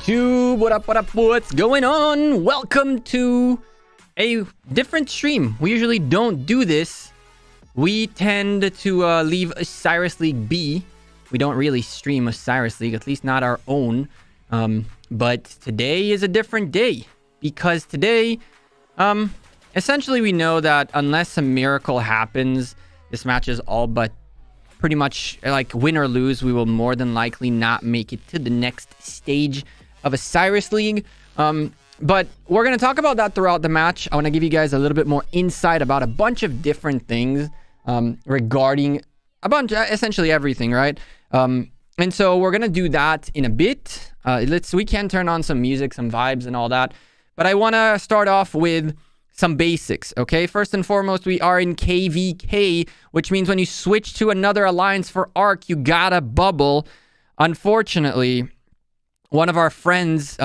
YouTube? What up, what's going on? Welcome to a different stream. We usually don't do this. We tend to leave OSIRIS League be. We don't really stream OSIRIS League, at least not our own. But today is a different day. Because today, essentially we know that unless a miracle happens, this match is all but pretty much like win or lose. We will more than likely not make it to the next stage of OSIRIS League. But we're going to talk about that throughout the match. I want to give you guys a little bit more insight about a bunch of different things regarding essentially everything, right? And so we're going to do that in a bit. We can turn on some music, some vibes and all that. But I want to start off with some basics, okay? First and foremost, we are in KVK, which means when you switch to another alliance for ARC, you gotta bubble. Unfortunately, one of our friends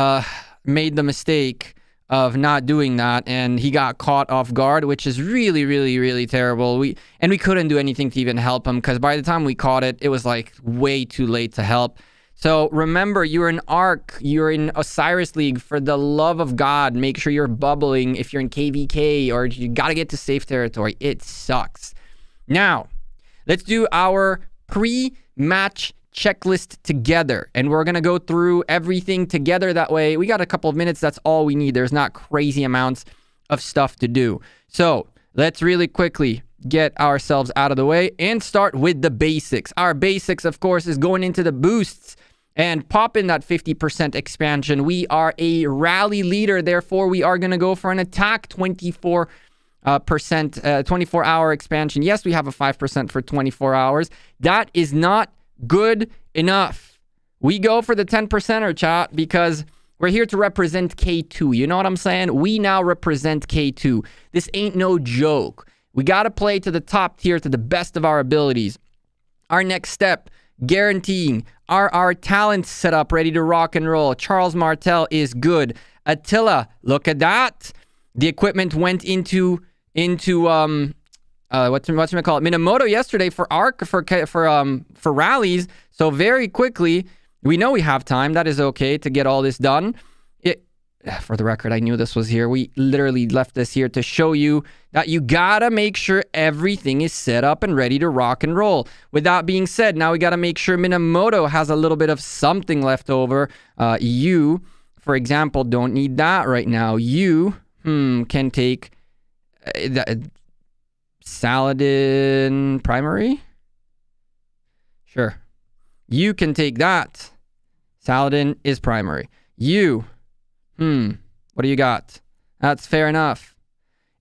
made the mistake of not doing that, and he got caught off guard, which is really, really, really terrible. We couldn't do anything to even help him, because by the time we caught it, it was like way too late to help. So remember, you're in ARC, you're in OSIRIS League. For the love of God, make sure you're bubbling if you're in KVK, or you got to get to safe territory. It sucks. Now, let's do our pre-match checklist together. And we're going to go through everything together. That way, we got a couple of minutes. That's all we need. There's not crazy amounts of stuff to do. So let's really quickly get ourselves out of the way and start with the basics. Our basics, of course, is going into the boosts and pop in that 50% expansion. We are a rally leader, therefore we are going to go for an attack 24-hour expansion. Yes, we have a 5% for 24 hours. That is not good enough. We go for the 10%er, chat, because we're here to represent K2. You know what I'm saying? We now represent K2. This ain't no joke. We got to play to the top tier to the best of our abilities. Our next step, guaranteeing our talent set up, ready to rock and roll. Charles Martel is good. Attila, look at that. The equipment went into what's it called? Minamoto yesterday for ARC for rallies. So very quickly, we know we have time. That is okay to get all this done. For the record, I knew this was here. We literally left this here to show you that you gotta make sure everything is set up and ready to rock and roll. With that being said, now we gotta make sure Minamoto has a little bit of something left over. You, for example, don't need that right now. You can take Saladin primary. Sure. You can take that. Saladin is primary. You... what do you got? That's fair enough.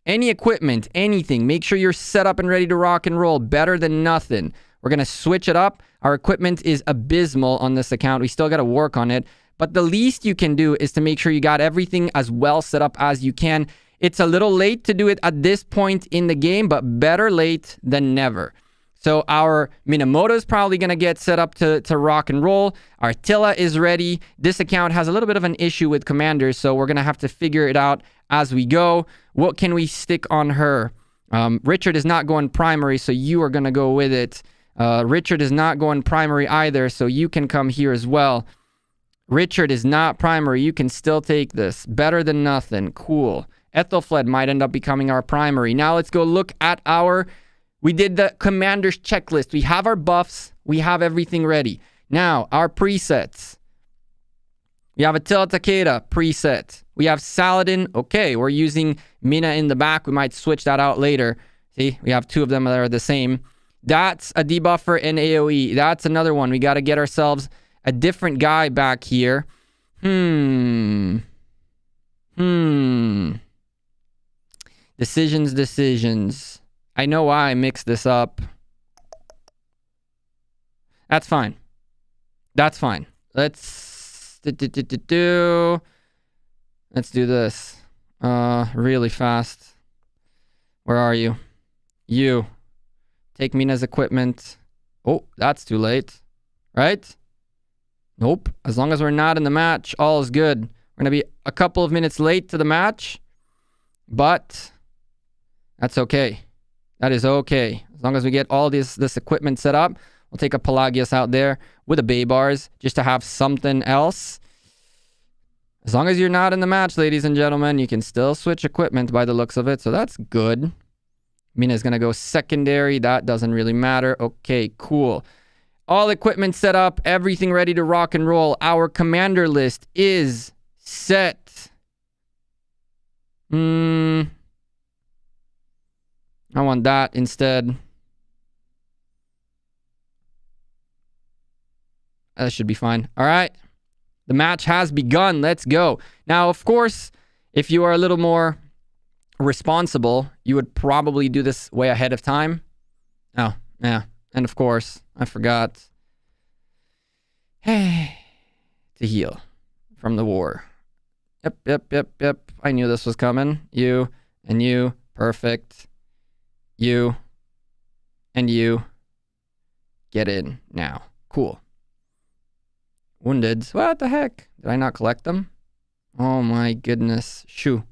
Any equipment, anything, make sure you're set up and ready to rock and roll. Better than nothing. We're going to switch it up. Our equipment is abysmal on this account. We still got to work on it. But the least you can do is to make sure you got everything as well set up as you can. It's a little late to do it at this point in the game, but better late than never. So our Minamoto is probably going to get set up to rock and roll. Our Attila is ready. This account has a little bit of an issue with commanders, so we're going to have to figure it out as we go. What can we stick on her? Richard is not going primary, so you are going to go with it. Richard is not going primary either, so you can come here as well. Richard is not primary. You can still take this. Better than nothing. Cool. Ethelfled might end up becoming our primary. Now let's go look at our... We did the commander's checklist. We have our buffs. We have everything ready. Now, our presets. We have Attila Takeda preset. We have Saladin. Okay, we're using Mina in the back. We might switch that out later. See, we have two of them that are the same. That's a debuffer and AoE. That's another one. We got to get ourselves a different guy back here. Decisions. I know why I mixed this up. That's fine. Let's do this really fast. Where are you? You. Take Mina's equipment. Oh, that's too late. Right? Nope. As long as we're not in the match, all is good. We're going to be a couple of minutes late to the match. But that's okay. That is okay. As long as we get all this equipment set up, we'll take a Pelagius out there with the Baybars just to have something else. As long as you're not in the match, ladies and gentlemen, you can still switch equipment by the looks of it. So that's good. Mina's going to go secondary. That doesn't really matter. Okay, cool. All equipment set up. Everything ready to rock and roll. Our commander list is set. I want that instead. That should be fine. All right. The match has begun. Let's go. Now, of course, if you are a little more responsible, you would probably do this way ahead of time. Oh, yeah. And of course, I forgot to heal from the war. Yep. I knew this was coming. You and you. Perfect. You and you. Get in now. Cool. Woundeds. What the heck? Did I not collect them? Oh my goodness. Shoo.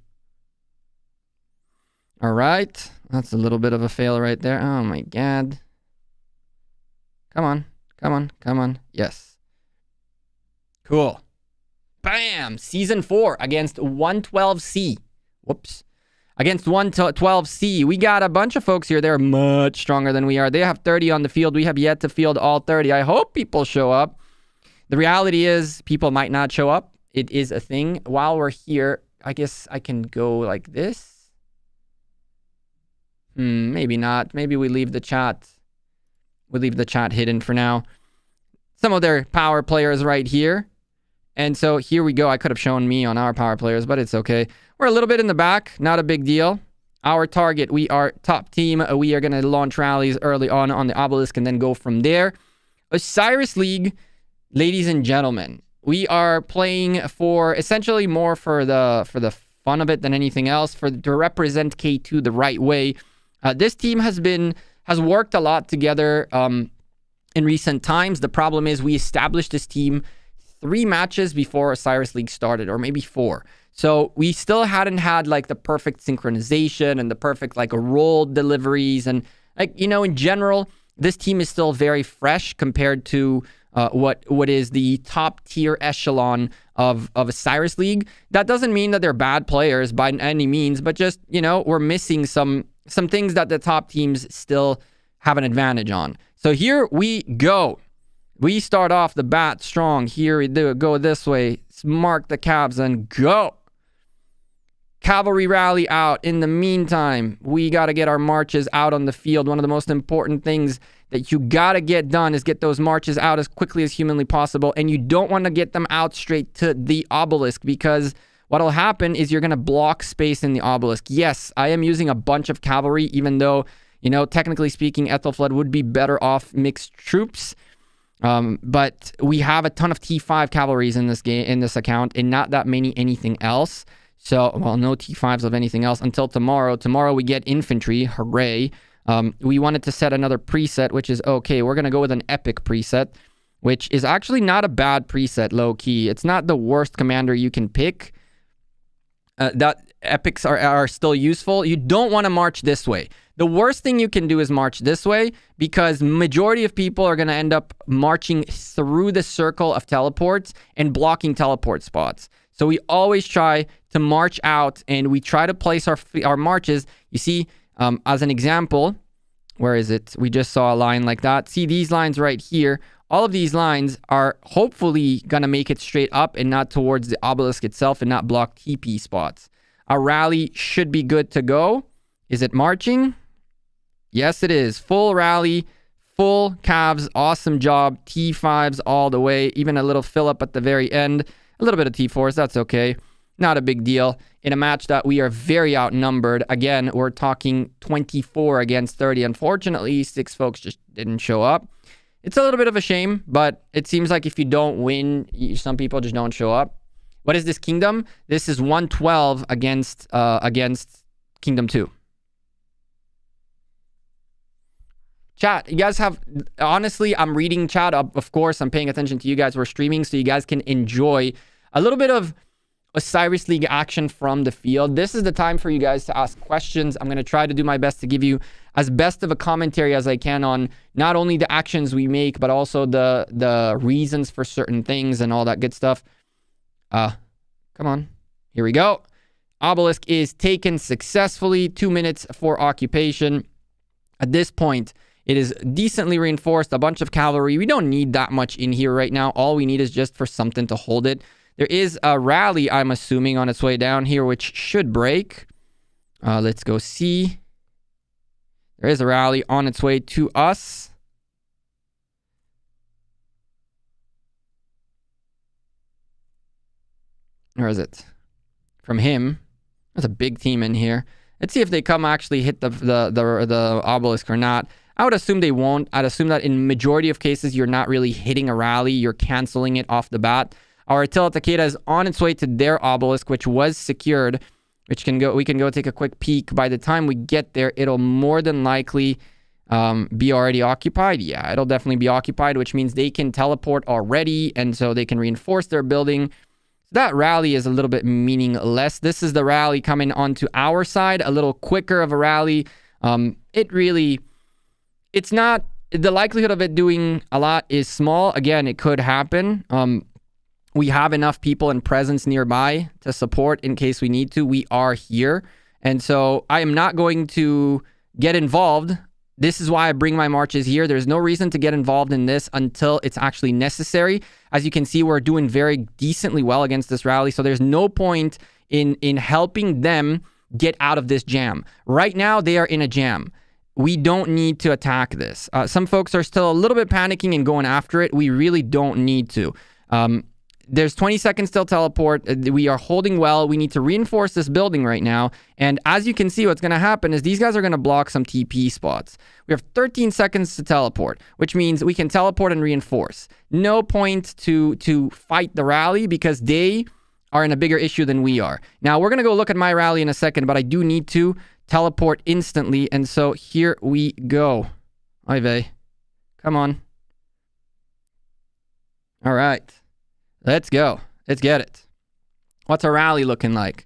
All right. That's a little bit of a fail right there. Oh my god. Come on. Yes. Cool. Bam! Season 4 against 112C. Whoops. Against 112C. We got a bunch of folks here. They're much stronger than we are. They have 30 on the field. We have yet to field all 30. I hope people show up. The reality is people might not show up. It is a thing. While we're here, I guess I can go like this. Maybe not. Maybe we leave the chat. We leave the chat hidden for now. Some of their power players right here. And so here we go. I could have shown me on our power players, but it's okay. We're a little bit in the back. Not a big deal. Our target, we are top team. We are going to launch rallies early on the obelisk and then go from there. OSIRIS League. Ladies and gentlemen, we are playing for essentially more for the fun of it than anything else, to represent K2 the right way. This team has worked a lot together in recent times. The problem is we established this team 3 matches before OSIRIS League started, or maybe 4. So we still hadn't had like the perfect synchronization and the perfect like role deliveries, and like, you know, in general, this team is still very fresh compared to what is the top tier echelon of OSIRIS League. That doesn't mean that they're bad players by any means, but just, you know, we're missing some things that the top teams still have an advantage on. So here we go. We start off the bat strong. Here we do it. Go this way. Mark the cabs and go. Cavalry rally out. In the meantime, we got to get our marches out on the field. One of the most important things that you got to get done is get those marches out as quickly as humanly possible. And you don't want to get them out straight to the obelisk, because what'll happen is you're going to block space in the obelisk. Yes, I am using a bunch of cavalry, even though, you know, technically speaking, Ethelflaed would be better off mixed troops. But we have a ton of T5 cavalries in this game, in this account, and not that many anything else. So, well, no T5s of anything else until tomorrow. Tomorrow we get infantry. Hooray. We wanted to set another preset, which is okay. We're going to go with an epic preset, which is actually not a bad preset, low key. It's not the worst commander you can pick. That epics are still useful. You don't want to march this way. The worst thing you can do is march this way, because majority of people are going to end up marching through the circle of teleports and blocking teleport spots. So we always try to march out, and we try to place our marches. You see, as an example, where is it? We just saw a line like that. See these lines right here. All of these lines are hopefully going to make it straight up and not towards the obelisk itself and not block TP spots. Our rally should be good to go. Is it marching? Yes, it is. Full rally, full calves. Awesome job. T5s all the way. Even a little fill up at the very end. A little bit of T4s. That's okay. Not a big deal. In a match that we are very outnumbered. Again, we're talking 24 against 30. Unfortunately, 6 folks just didn't show up. It's a little bit of a shame, but it seems like if you don't win, some people just don't show up. What is this kingdom? This is 112 against Kingdom 2. Chat, you guys have, honestly, I'm reading chat. Of course, I'm paying attention to you guys. We're streaming so you guys can enjoy a little bit of OSIRIS League action from the field. This is the time for you guys to ask questions. I'm going to try to do my best to give you as best of a commentary as I can on not only the actions we make, but also the reasons for certain things and all that good stuff. Come on. Here we go. Obelisk is taken successfully. 2 minutes for occupation. At this point, it is decently reinforced. A bunch of cavalry. We don't need that much in here right now. All we need is just for something to hold it. There is a rally, I'm assuming, on its way down here, which should break. Let's go see. There is a rally on its way to us. Where is it? From him. There's a big team in here. Let's see if they come actually hit the obelisk or not. I would assume they won't. I'd assume that in majority of cases, you're not really hitting a rally. You're canceling it off the bat. Our Attila Takeda is on its way to their obelisk, which was secured. We can go take a quick peek. By the time we get there, it'll more than likely be already occupied. Yeah, it'll definitely be occupied, which means they can teleport already, and so they can reinforce their building. That rally is a little bit meaningless. This is the rally coming onto our side, a little quicker of a rally. It's not, the likelihood of it doing a lot is small. Again, it could happen. We have enough people and presence nearby to support in case we need to. We are here. And so I am not going to get involved. This is why I bring my marches here. There's no reason to get involved in this until it's actually necessary. As you can see, we're doing very decently well against this rally. So there's no point in helping them get out of this jam. Right now, they are in a jam. We don't need to attack this. Some folks are still a little bit panicking and going after it. We really don't need to. There's 20 seconds till teleport. We are holding well. We need to reinforce this building right now. And as you can see, what's going to happen is these guys are going to block some TP spots. We have 13 seconds to teleport, which means we can teleport and reinforce. No point to fight the rally because they are in a bigger issue than we are. Now, we're going to go look at my rally in a second, but I do need to teleport instantly. And so here we go. Ive, come on. All right. Let's go. Let's get it. What's our rally looking like?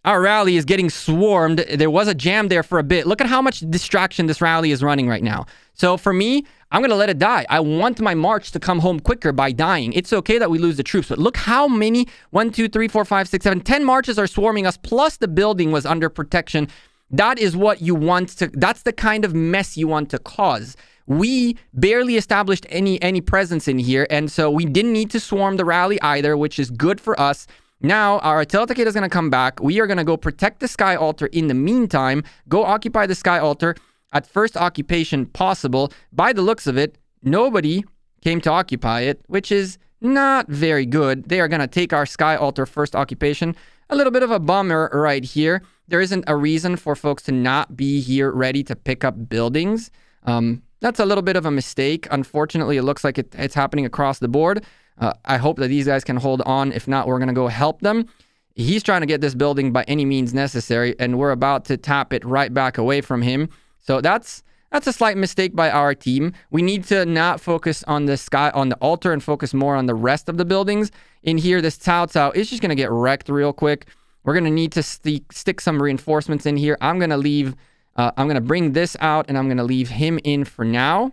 Our rally is getting swarmed. There was a jam there for a bit. Look at how much distraction this rally is running right now. So for me, I'm going to let it die. I want my march to come home quicker by dying. It's okay that we lose the troops, but look how many 1, 2, 3, 4, 5, 6, 7, 10 marches are swarming us, plus the building was under protection. That is what you want to, that's the kind of mess you want to cause. We barely established any presence in here, and so we didn't need to swarm the rally either, which is good for us. Now, our Attila Takeda is going to come back. We are going to go protect the Sky Altar in the meantime, go occupy the Sky Altar at first occupation possible. By the looks of it, nobody came to occupy it, which is not very good. They are going to take our Sky Altar first occupation. A little bit of a bummer right here. There isn't a reason for folks to not be here ready to pick up buildings. That's a little bit of a mistake. Unfortunately, it looks like it's happening across the board. I hope that these guys can hold on. If not, we're going to go help them. He's trying to get this building by any means necessary, and we're about to tap it right back away from him. So that's a slight mistake by our team. We need to not focus on the altar and focus more on the rest of the buildings. In here, this Cao Cao is just going to get wrecked real quick. We're going to need to stick some reinforcements in here. I'm going to bring this out, and I'm going to leave him in for now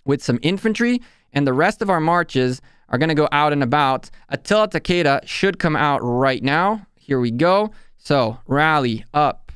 with some infantry. And the rest of our marches are going to go out and about. Attila Takeda should come out right now. Here we go. So, rally up.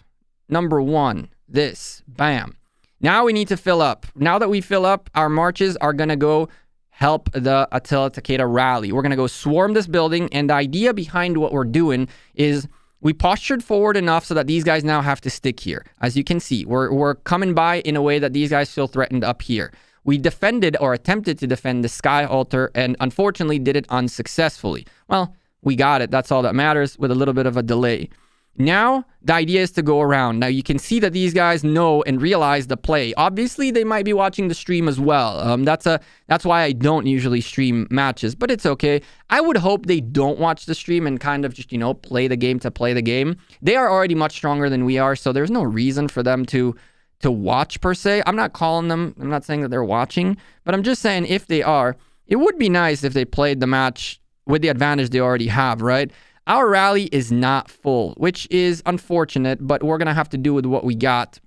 Number 1. This. Bam. Now we need to fill up. Now that we fill up, our marches are going to go help the Attila Takeda rally. We're going to go swarm this building. And the idea behind what we're doing is we postured forward enough so that these guys now have to stick here. As you can see, we're coming by in a way that these guys feel threatened up here. We defended or attempted to defend the Sky Altar and unfortunately did it unsuccessfully. Well, we got it. That's all that matters with a little bit of a delay. Now, the idea is to go around. Now, you can see that these guys know and realize the play. Obviously, they might be watching the stream as well. That's why I don't usually stream matches, but it's okay. I would hope they don't watch the stream and kind of just, play the game to play the game. They are already much stronger than we are, so there's no reason for them to watch per se. I'm not calling them. I'm not saying that they're watching, but I'm just saying if they are, it would be nice if they played the match with the advantage they already have, right? Our rally is not full, which is unfortunate, but we're going to have to do with what we got.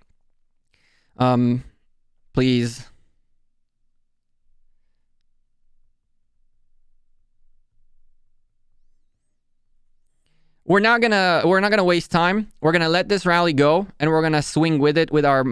Please. we're not gonna waste time. We're gonna let this rally go, and we're gonna swing with it with our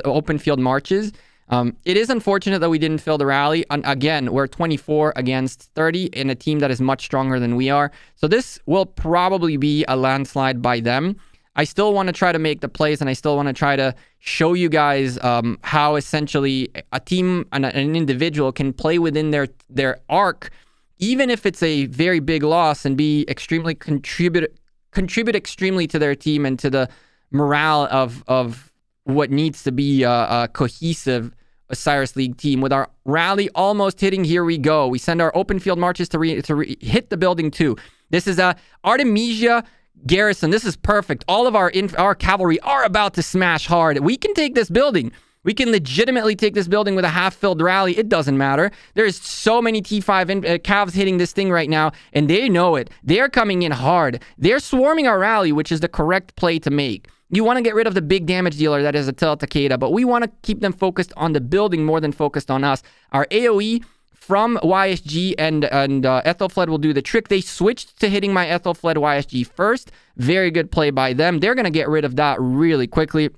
open field marches. It is unfortunate that we didn't fill the rally. And again, we're 24 against 30 in a team that is much stronger than we are. So this will probably be a landslide by them. I still want to try to make the plays, and I still want to try to show you guys how essentially a team and an individual can play within their arc, even if it's a very big loss, and be extremely contribute extremely to their team and to the morale of what needs to be a cohesive Osiris League team. With our rally almost hitting, here we go. We send our open field marches to hit the building too. This is a Artemisia garrison. This is perfect. All of our cavalry are about to smash hard. We can take this building. We can legitimately take this building with a half-filled rally. It doesn't matter. There's so many T5 Cavs hitting this thing right now, and they know it. They're coming in hard. They're swarming our rally, which is the correct play to make. You want to get rid of the big damage dealer that is Attila Takeda, but we want to keep them focused on the building more than focused on us. Our AoE from YSG and Ethelfled will do the trick. They switched to hitting my Ethelfled YSG first. Very good play by them. They're going to get rid of that really quickly.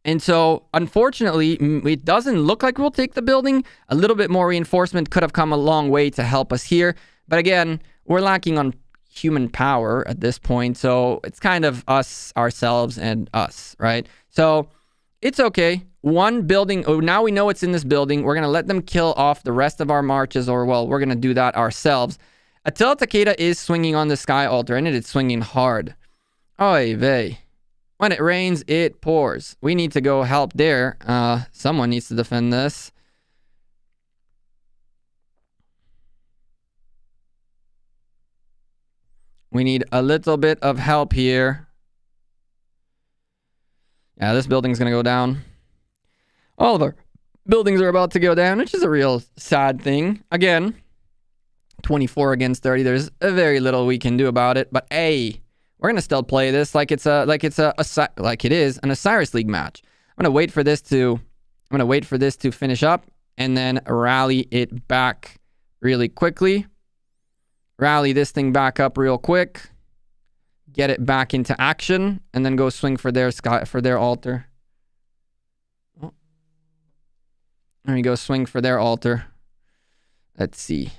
And so, unfortunately, it doesn't look like we'll take the building. A little bit more reinforcement could have come a long way to help us here. But again, we're lacking on human power at this point. So it's kind of us, ourselves, and us, right? So it's okay. One building, now we know it's in this building. We're going to let them kill off the rest of our marches, or, well, we're going to do that ourselves. Attila Takeda is swinging on the Sky Altar, and it is swinging hard. Oy vey. When it rains, it pours. We need to go help there. Someone needs to defend this. We need a little bit of help here. Yeah, this building's going to go down. All of our buildings are about to go down, which is a real sad thing. Again, 24 against 30. There's very little we can do about it. But hey, we're gonna still play this like it is an Osiris League match. I'm gonna wait for this to finish up and then rally it back really quickly. Rally this thing back up real quick. Get it back into action, and then go swing for their altar. Oh. There we go, swing for their altar. Let's see.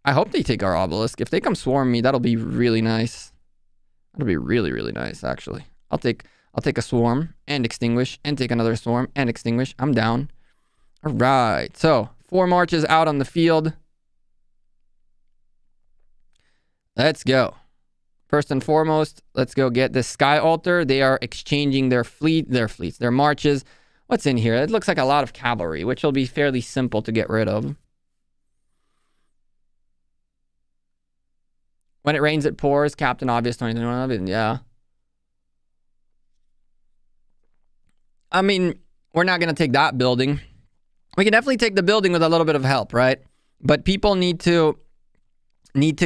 I hope they take our obelisk. If they come swarm me, that'll be really nice. That'll be really, really nice, actually. I'll take a swarm and extinguish, and take another swarm and extinguish. I'm down. All right. So 4 marches out on the field. Let's go. First and foremost, let's go get this Sky Altar. They are exchanging their marches. What's in here? It looks like a lot of cavalry, which will be fairly simple to get rid of. When it rains, it pours. Captain Obvious 2021. Yeah. I mean, we're not going to take that building. We can definitely take the building with a little bit of help, right? But people need to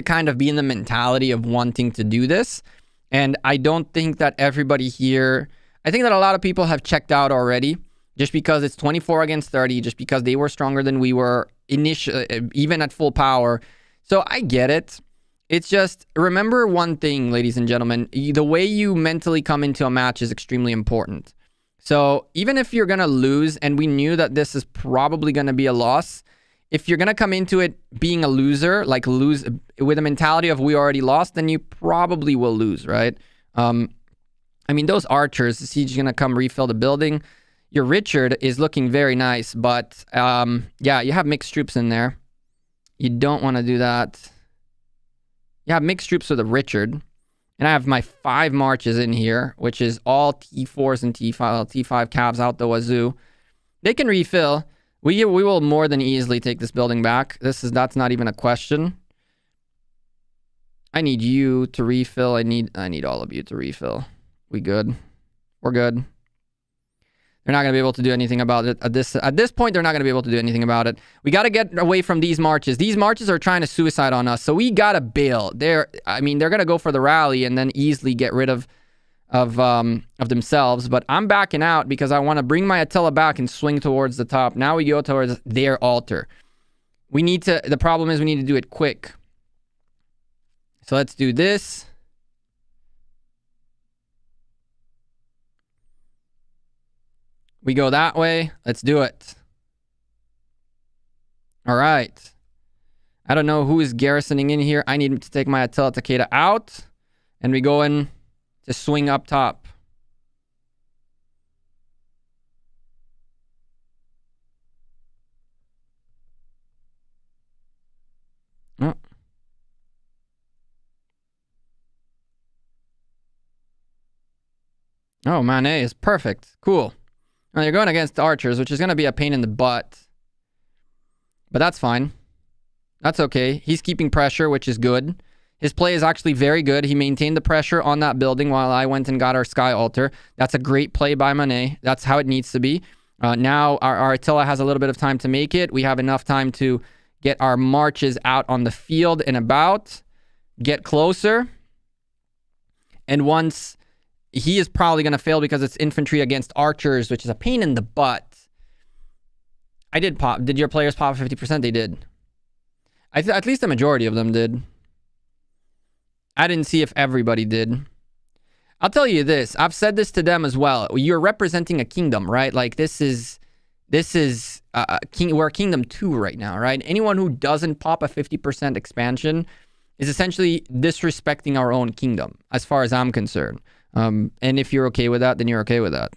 kind of be in the mentality of wanting to do this. And I don't think that everybody here... I think that a lot of people have checked out already, just because it's 24 against 30, just because they were stronger than we were initially, even at full power. So I get it. It's just, remember one thing, ladies and gentlemen, the way you mentally come into a match is extremely important. So even if you're going to lose, and we knew that this is probably going to be a loss, if you're going to come into it being a loser, like lose with a mentality of we already lost, then you probably will lose, right? I mean, those archers, the siege is going to come refill the building. Your Richard is looking very nice, but yeah, you have mixed troops in there. You don't want to do that. You have mixed troops with a Richard. And I have my 5 marches in here, which is all T4s and T5 Cavs out the wazoo. They can refill. We will more than easily take this building back. That's not even a question. I need you to refill. I need all of you to refill. We good? We're good. They're not going to be able to do anything about it. At this point, they're not going to be able to do anything about it. We got to get away from these marches. These marches are trying to suicide on us, so we got to bail. They're going to go for the rally and then easily get rid of themselves. But I'm backing out because I want to bring my Attila back and swing towards the top. Now we go towards their altar. The problem is we need to do it quick. So let's do this. We go that way. Let's do it. All right. I don't know who is garrisoning in here. I need to take my Attila Takeda out. And we go in to swing up top. Oh. Oh, Manet is perfect. Cool. Now you're going against archers, which is going to be a pain in the butt. But that's fine. That's okay. He's keeping pressure, which is good. His play is actually very good. He maintained the pressure on that building while I went and got our Sky Altar. That's a great play by Manet. That's how it needs to be. Now our Attila has a little bit of time to make it. We have enough time to get our marches out on the field and about. Get closer. And once... He is probably going to fail because it's infantry against archers, which is a pain in the butt. I did pop. Did your players pop 50%? They did. At least the majority of them did. I didn't see if everybody did. I'll tell you this. I've said this to them as well. You're representing a kingdom, right? Like this is we're Kingdom 2 right now, right? Anyone who doesn't pop a 50% expansion is essentially disrespecting our own kingdom, as far as I'm concerned. And if you're okay with that, then you're okay with that.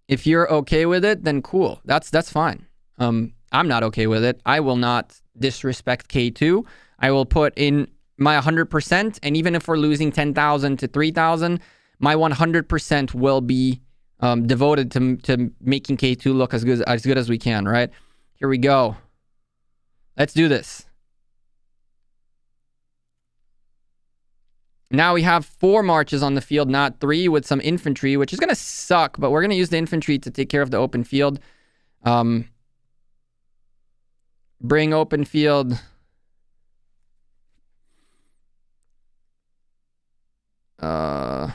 If you're okay with it, then cool. That's fine. I'm not okay with it. I will not disrespect K2. I will put in my 100%, and even if we're losing 10,000 to 3,000, my 100% will be devoted to making K2 look as good as we can, right? Here we go. Let's do this. Now we have 4 marches on the field, not 3, with some infantry, which is going to suck, but we're going to use the infantry to take care of the open field. Bring open field. They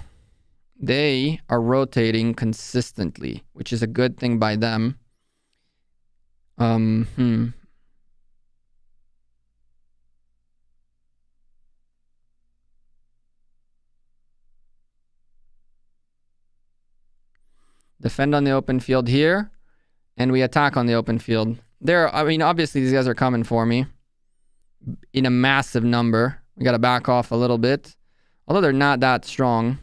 are rotating consistently, which is a good thing by them. Defend on the open field here, and we attack on the open field. I mean, obviously these guys are coming for me in a massive number. We got to back off a little bit, although they're not that strong.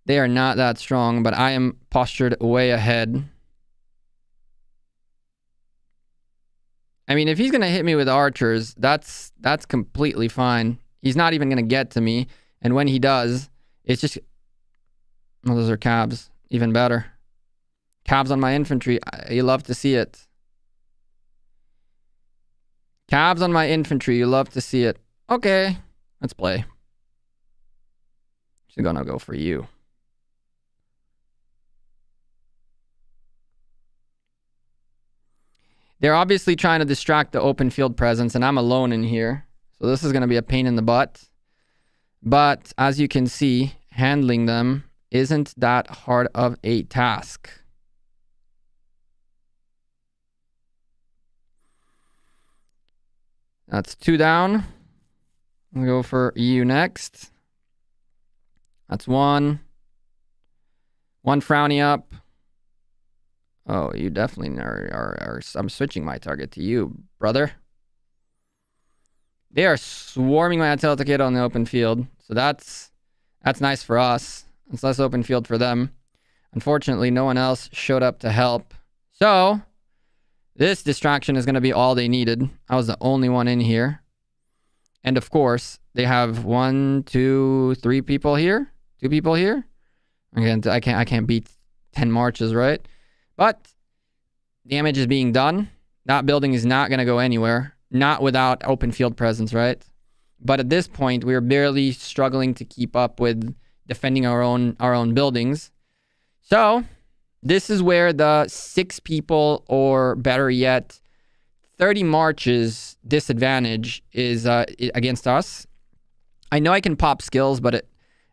They are not that strong, but I am postured way ahead. I mean, if he's going to hit me with archers, that's completely fine. He's not even going to get to me, and when he does, it's just... Oh, those are cabs. Even better. Cabs on my infantry. You love to see it. Cabs on my infantry. You love to see it. Okay. Let's play. She's gonna go for you. They're obviously trying to distract the open field presence, and I'm alone in here. So this is going to be a pain in the butt. But as you can see, handling them isn't that hard of a task. That's 2 down. We'll go for you next. That's 1. 1 frowny up. Oh, you definitely are. I'm switching my target to you, brother. They are swarming my Attila Takeda on the open field. So that's nice for us. It's less open field for them. Unfortunately, no one else showed up to help. So, this distraction is going to be all they needed. I was the only one in here. And of course, they have 1, 2, 3 people here. 2 people here. Again, I can't beat 10 marches, right? But damage is being done. That building is not going to go anywhere. Not without open field presence, right? But at this point, we're barely struggling to keep up with defending our own buildings. So this is where the 6 people, or better yet, 30 marches disadvantage is against us. I know I can pop skills, but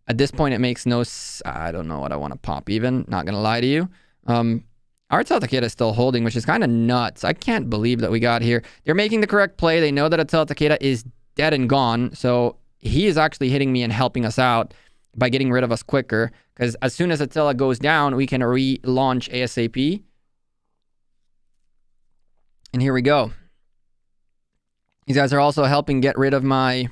at this point it makes no... I don't know what I want to pop even. Not going to lie to you. All Our Attila Takeda is still holding, which is kind of nuts. I can't believe that we got here. They're making the correct play. They know that Attila Takeda is dead and gone. So he is actually hitting me and helping us out by getting rid of us quicker. Because as soon as Attila goes down, we can relaunch ASAP. And here we go. These guys are also helping get rid of my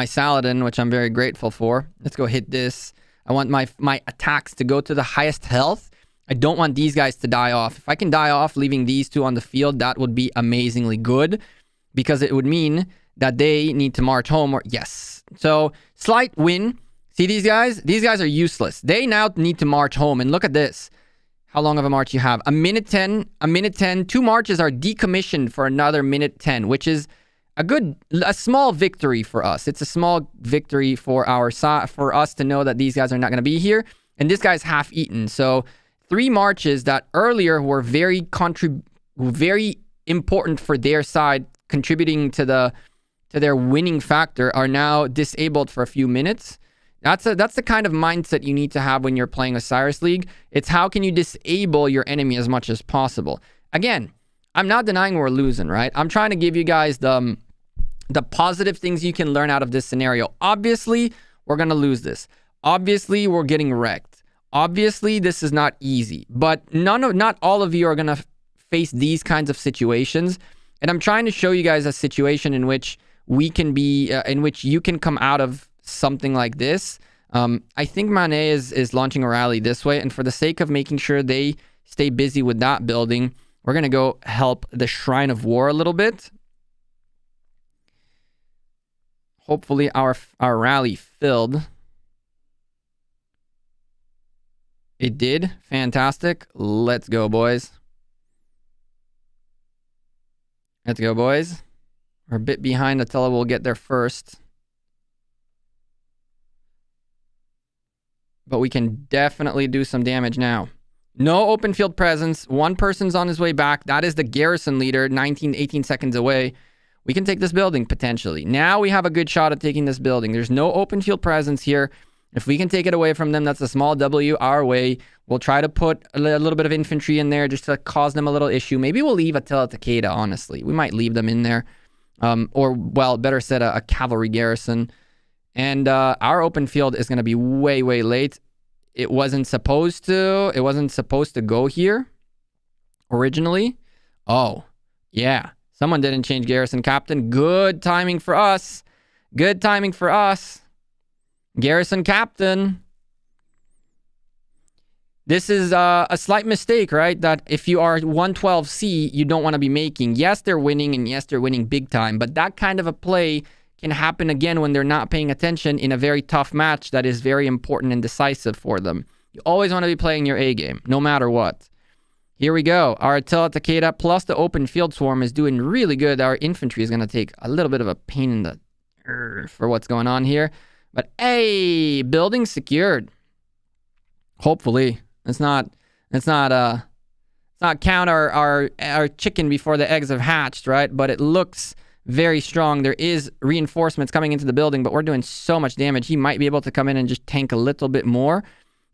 Saladin, which I'm very grateful for. Let's go hit this. I want my attacks to go to the highest health. I don't want these guys to die off. If I can die off leaving these two on the field, that would be amazingly good. Because it would mean that they need to march home. Or yes. So, slight win. See these guys? These guys are useless. They now need to march home. And look at this. How long of a march you have? A minute 10. A minute 10. 2 marches are decommissioned for another minute 10. Which is a small victory for us. It's a small victory for for us to know that these guys are not going to be here. And this guy's half eaten. So 3 marches that earlier were very important for their side, contributing to their winning factor, are now disabled for a few minutes. That's the kind of mindset you need to have when you're playing Osiris League. It's how can you disable your enemy as much as possible. Again, I'm not denying we're losing, right? I'm trying to give you guys the positive things you can learn out of this scenario. Obviously, we're going to lose this. Obviously, we're getting wrecked. Obviously, this is not easy, but not all of you are going to face these kinds of situations. And I'm trying to show you guys a situation in which we can be, in which you can come out of something like this. I think Manet is launching a rally this way. And for the sake of making sure they stay busy with that building, we're going to go help the Shrine of War a little bit. Hopefully our rally filled. It did. Fantastic. Let's go, boys. Let's go, boys. We're a bit behind. Attila will get there first. But we can definitely do some damage now. No open field presence. 1 person's on his way back. That is the garrison leader, 18 seconds away. We can take this building, potentially. Now we have a good shot at taking this building. There's no open field presence here. If we can take it away from them, that's a small W our way. We'll try to put a little bit of infantry in there just to cause them a little issue. Maybe we'll leave Attila Takeda, honestly. We might leave them in there. Or, well, better said, a cavalry garrison. And our open field is going to be way, way late. It wasn't supposed to go here originally. Oh, yeah. Someone didn't change garrison captain. Good timing for us. Good timing for us. Garrison captain. This is a slight mistake, right? That if you are 112C, you don't want to be making. Yes, they're winning, and yes, they're winning big time. But that kind of a play can happen again when they're not paying attention in a very tough match that is very important and decisive for them. You always want to be playing your A game, no matter what. Here we go. Our Attila Takeda plus the open field swarm is doing really good. Our infantry is going to take a little bit of a pain in the for what's going on here. But hey, building secured. Hopefully. Let's not count our chicken before the eggs have hatched, right? But it looks very strong. There is reinforcements coming into the building, but we're doing so much damage. He might be able to come in and just tank a little bit more.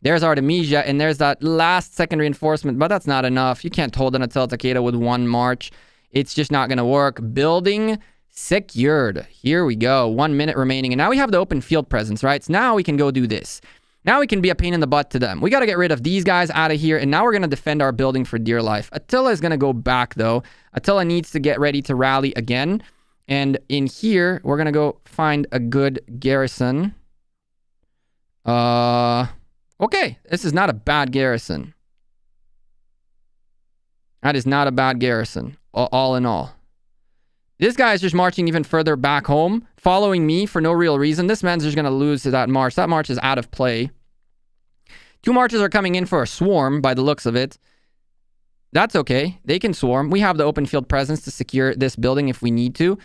There's Artemisia, and there's that last second reinforcement, but that's not enough. You can't hold an Attila Takeda with 1 march. It's just not going to work. Building secured. Here we go. 1 minute remaining, and now we have the open field presence, right? So now we can go do this. Now we can be a pain in the butt to them. We got to get rid of these guys out of here, and now we're going to defend our building for dear life. Attila is going to go back, though. Attila needs to get ready to rally again. And in here, we're going to go find a good garrison. Okay, this is not a bad garrison. That is not a bad garrison, all in all. This guy is just marching even further back home, following me for no real reason. This man's just going to lose to that march. That march is out of play. 2 marches are coming in for a swarm, by the looks of it. That's okay. They can swarm. We have the open field presence to secure this building if we need to.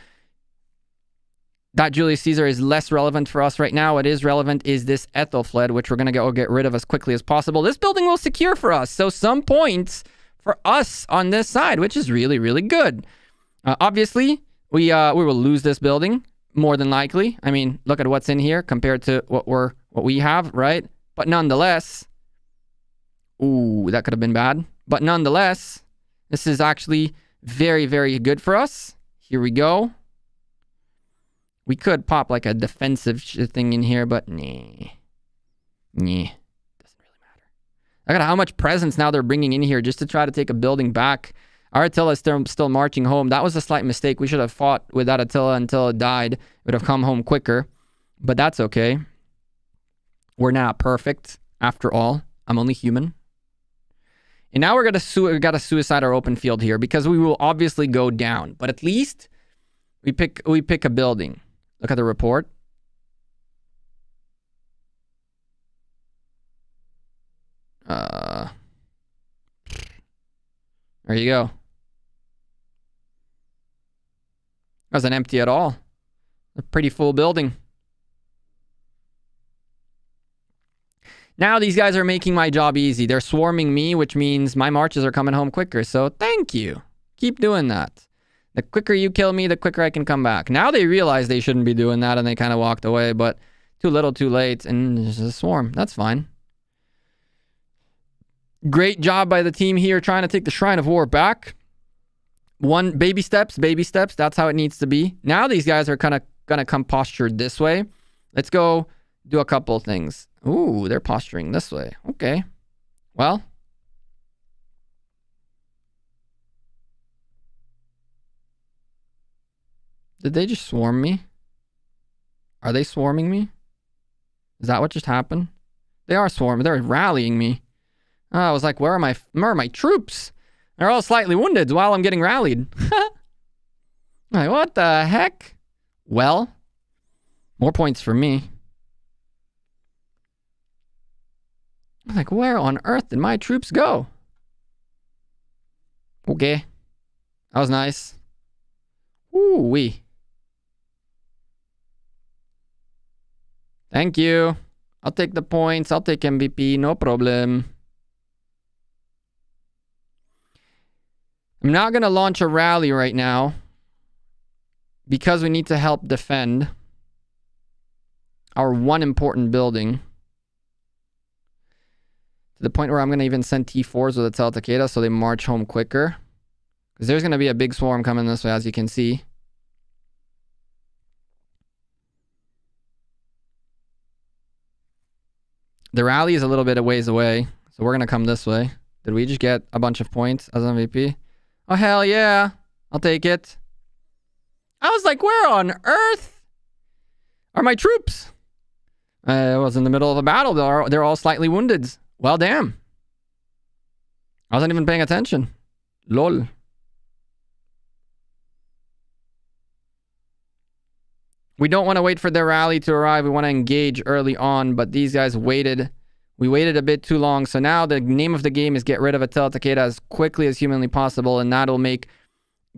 That Julius Caesar is less relevant for us right now. What is relevant is this Ethelfled, which we're going to go get rid of as quickly as possible. This building will secure for us. So some points for us on this side, which is really, really good. Obviously, we will lose this building, more than likely. I mean, look at what's in here compared to what we have, right? But nonetheless, ooh, that could have been bad. But nonetheless, this is actually very, very good for us. Here we go. We could pop like a defensive thing in here, but nah. Doesn't really matter. Look at how much presence now they're bringing in here just to try to take a building back. Our Attila is still marching home. That was a slight mistake. We should have fought with that Attila until it died. It would have come home quicker. But that's okay. We're not perfect, after all. I'm only human. And now we got to suicide our open field here because we will obviously go down. But at least we pick a building. Look at the report. There you go. Wasn't empty at all. A pretty full building. Now these guys are making my job easy. They're swarming me, which means my marches are coming home quicker. So thank you. Keep doing that. The quicker you kill me, the quicker I can come back. Now they realize they shouldn't be doing that and they kind of walked away, but too little, too late, and there's a swarm. That's fine. Great job by the team here trying to take the Shrine of War back. One, baby steps. That's how it needs to be. Now these guys are kind of going to come postured this way. Let's go do a couple of things. Ooh, they're posturing this way. Okay. Well. Did they just swarm me? Are they swarming me? Is that what just happened? They are swarming. They're rallying me. Oh, I was like, where are my troops? They're all slightly wounded while I'm getting rallied. Like, what the heck? Well, more points for me. I'm like, where on earth did my troops go? Okay. That was nice. Ooh-wee. Thank you. I'll take the points. I'll take MVP. No problem. I'm not going to launch a rally right now because we need to help defend our one important building to the point where I'm going to even send T4s with Attila Takeda so they march home quicker. Because there's going to be a big swarm coming this way, as you can see. The rally is a little bit a ways away, so we're going to come this way. Did we just get a bunch of points as MVP? Oh, hell yeah. I'll take it. I was like, where on earth are my troops? I was in the middle of a battle. They're all slightly wounded. Well, damn. I wasn't even paying attention. Lol. We don't want to wait for their rally to arrive. We want to engage early on, but these guys waited. We waited a bit too long. So now the name of the game is get rid of Attila Takeda as quickly as humanly possible, and that'll make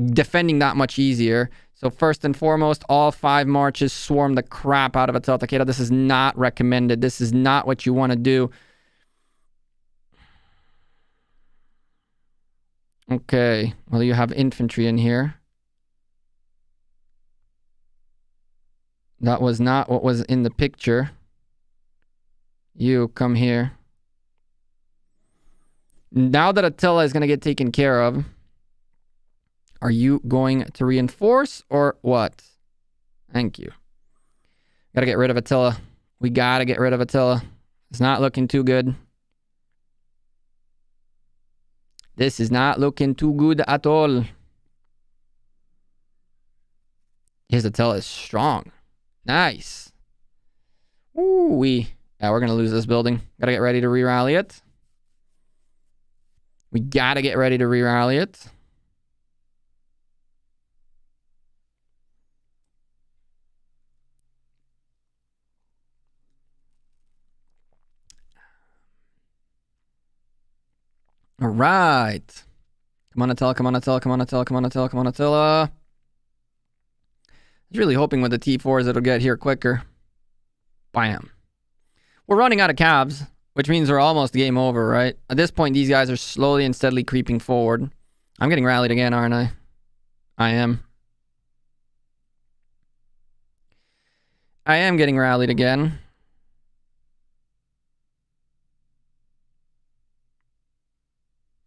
defending that much easier. So first and foremost, all 5 marches swarm the crap out of Attila Takeda. This is not recommended. This is not what you want to do. Okay. Well, you have infantry in here. That was not what was in the picture. You come here. Now that Attila is going to get taken care of, are you going to reinforce or what? Thank you. Gotta get rid of Attila. We gotta get rid of Attila. It's not looking too good. This is not looking too good at all. His Attila is strong. Nice. Ooh-wee. Yeah, we're going to lose this building. Got to get ready to re-rally it. We got to get ready to re-rally it. All right. Come on, Attila. Come on, Attila. Come on, Attila. Come on, Attila. Come on, Attila. I was really hoping with the T4s it'll get here quicker. Bam. We're running out of cabs, which means we're almost game over, right? At this point, these guys are slowly and steadily creeping forward. I'm getting rallied again, aren't I? I am. I am getting rallied again.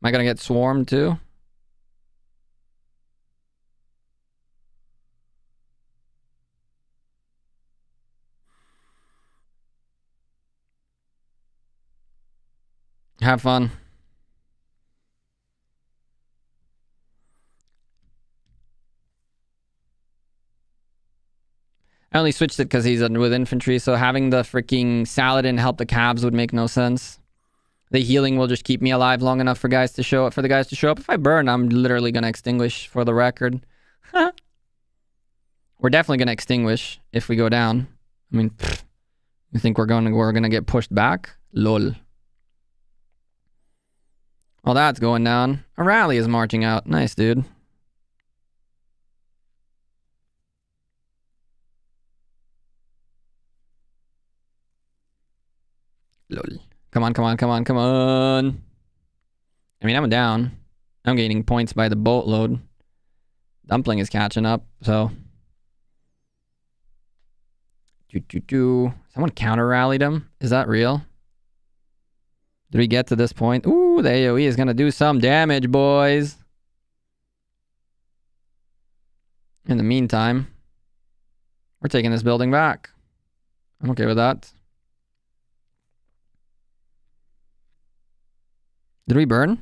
I gonna get swarmed too? Have fun. I only switched it because he's with infantry, so having the freaking Saladin help the cabs would make no sense. The healing will just keep me alive long enough for guys to show up. If I burn, I'm literally gonna extinguish, for the record. We're definitely gonna extinguish if we go down. I mean, you think we're gonna get pushed back? Lol. Well, that's going down. A rally is marching out. Nice, dude. Lol. Come on, come on, come on, come on. I mean, I'm down. I'm gaining points by the boatload. Dumpling is catching up, so. Someone counter-rallied him? Is that real? Did we get to this point? Ooh, the AoE is going to do some damage, boys. In the meantime, we're taking this building back. I'm okay with that. Did we burn?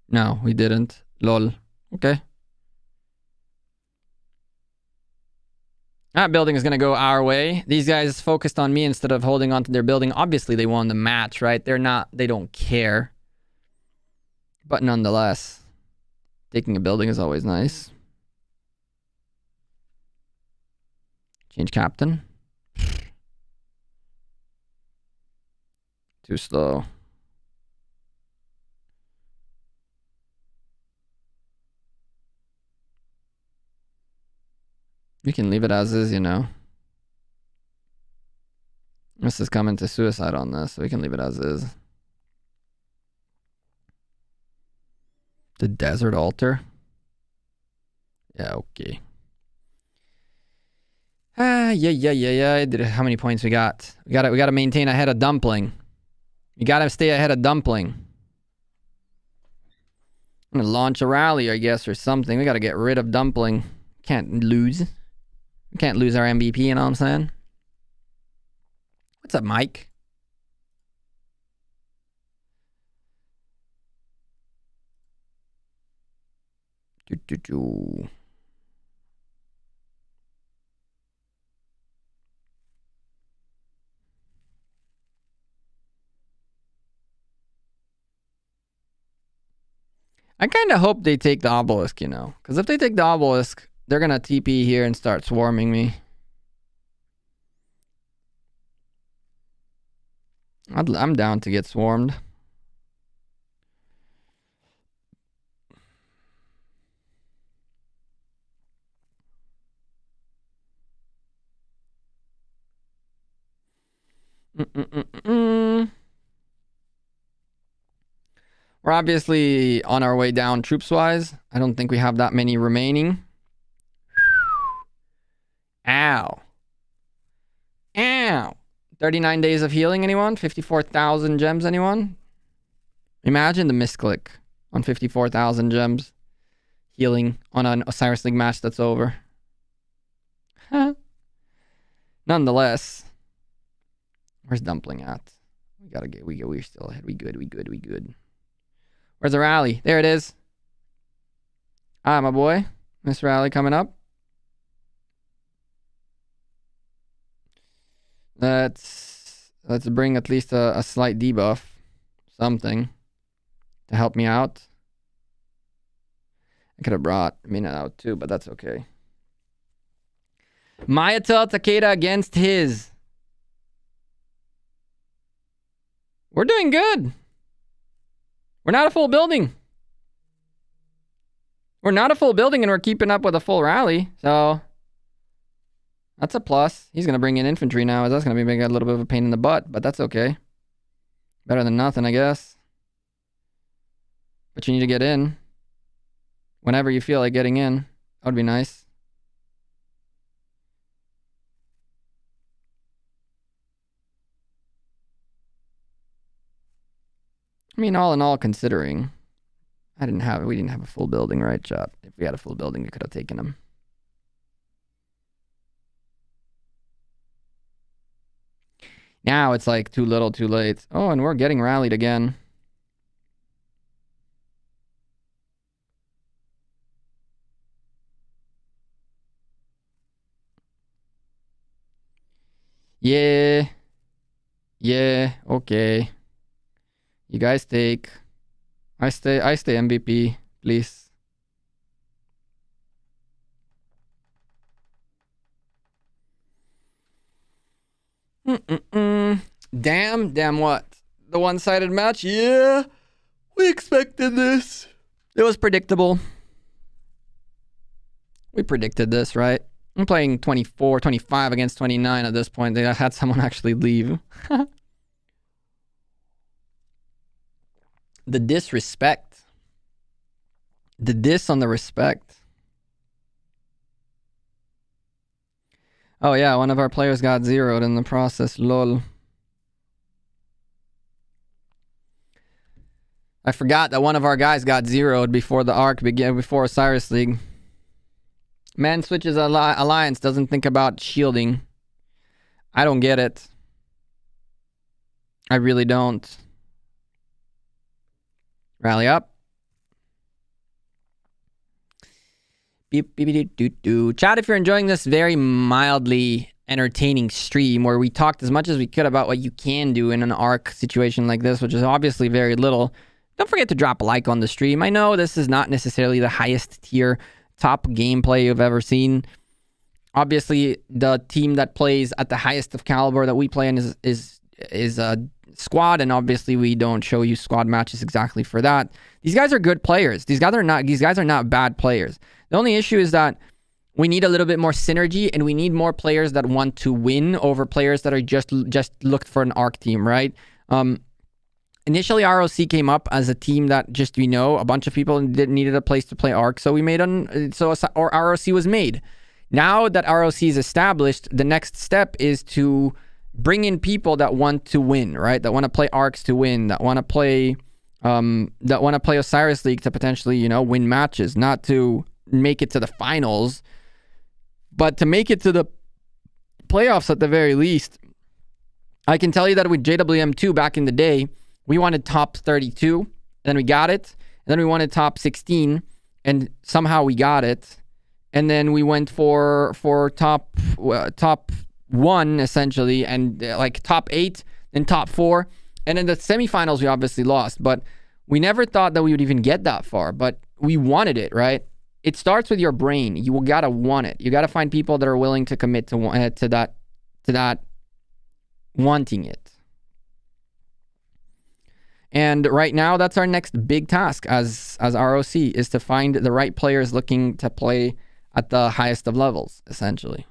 No, we didn't. Lol. Okay. That building is going to go our way. These guys focused on me instead of holding on to their building. Obviously, they won the match, right? They don't care. But nonetheless, taking a building is always nice. Change captain. Too slow. You can leave it as is, you know. This is coming to suicide on this, so we can leave it as is. The desert altar? Yeah, okay. Yeah. How many points we got? We gotta maintain ahead of Dumpling. You gotta stay ahead of Dumpling. I'm gonna launch a rally, I guess, or something. We gotta get rid of Dumpling. Can't lose. We can't lose our MVP, you know what I'm saying? What's up, Mike? I kind of hope they take the obelisk, you know. Because if they take the obelisk, they're going to TP here and start swarming me. I'm down to get swarmed. We're obviously on our way down troops-wise. I don't think we have that many remaining. Ow. Ow. 39 days of healing, anyone? 54,000 gems, anyone? Imagine the misclick on 54,000 gems. Healing on an Osiris League match that's over. Huh. Nonetheless. Where's Dumpling at? We're still ahead. We good. Where's the rally? There it is. Ah, my boy. This rally coming up. Let's bring at least a slight debuff. Something. To help me out. I could have brought Mina out too, but that's okay. Mayatel Takeda against his. We're doing good. We're not a full building. We're not a full building and we're keeping up with a full rally. So that's a plus. He's going to bring in infantry now. That's going to be a little bit of a pain in the butt, but that's okay. Better than nothing, I guess. But you need to get in. Whenever you feel like getting in. That would be nice. I mean, all in all, considering we didn't have a full building, right, chat? If we had a full building, we could have taken him. Now it's like too little, too late. Oh, and we're getting rallied again. Yeah. Yeah, okay. You guys take. I stay MVP, please. Damn what? The one-sided match? Yeah. We expected this. It was predictable. We predicted this, right? I'm playing 24, 25 against 29 at this point. They had someone actually leave. The disrespect. The diss on the respect. Oh yeah, one of our players got zeroed in the process. Lol. I forgot that one of our guys got zeroed before the arc began, before OSIRIS League. Man switches alliance, doesn't think about shielding. I don't get it. I really don't. Rally up. Beep, beep, beep, doo, doo. Chat, if you're enjoying this very mildly entertaining stream where we talked as much as we could about what you can do in an arc situation like this, which is obviously very little, don't forget to drop a like on the stream. I know this is not necessarily the highest tier top gameplay you've ever seen. Obviously, the team that plays at the highest of caliber that we play in is a squad, and obviously we don't show you squad matches exactly for that. These guys are good players. These guys are not bad players. The only issue is that we need a little bit more synergy, and we need more players that want to win over players that are just looked for an arc team, right? Initially, ROC came up as a team that just, a bunch of people needed a place to play arc, so we made ROC was made. Now that ROC is established, the next step is to bring in people that want to win, right? That want to play arcs to win, that want to play OSIRIS League to potentially, win matches, not to make it to the finals, but to make it to the playoffs at the very least. I can tell you that with JWM2 back in the day, we wanted top 32, and then we got it, and then we wanted top 16, and somehow we got it, and then we went for top 1 essentially, and like top 8 and top 4, and in the semifinals we obviously lost, but we never thought that we would even get that far, but we wanted it, right? It starts with your brain. You gotta want it. You gotta find people that are willing to commit to that wanting it. And right now, that's our next big task as ROC, is to find the right players looking to play at the highest of levels, essentially.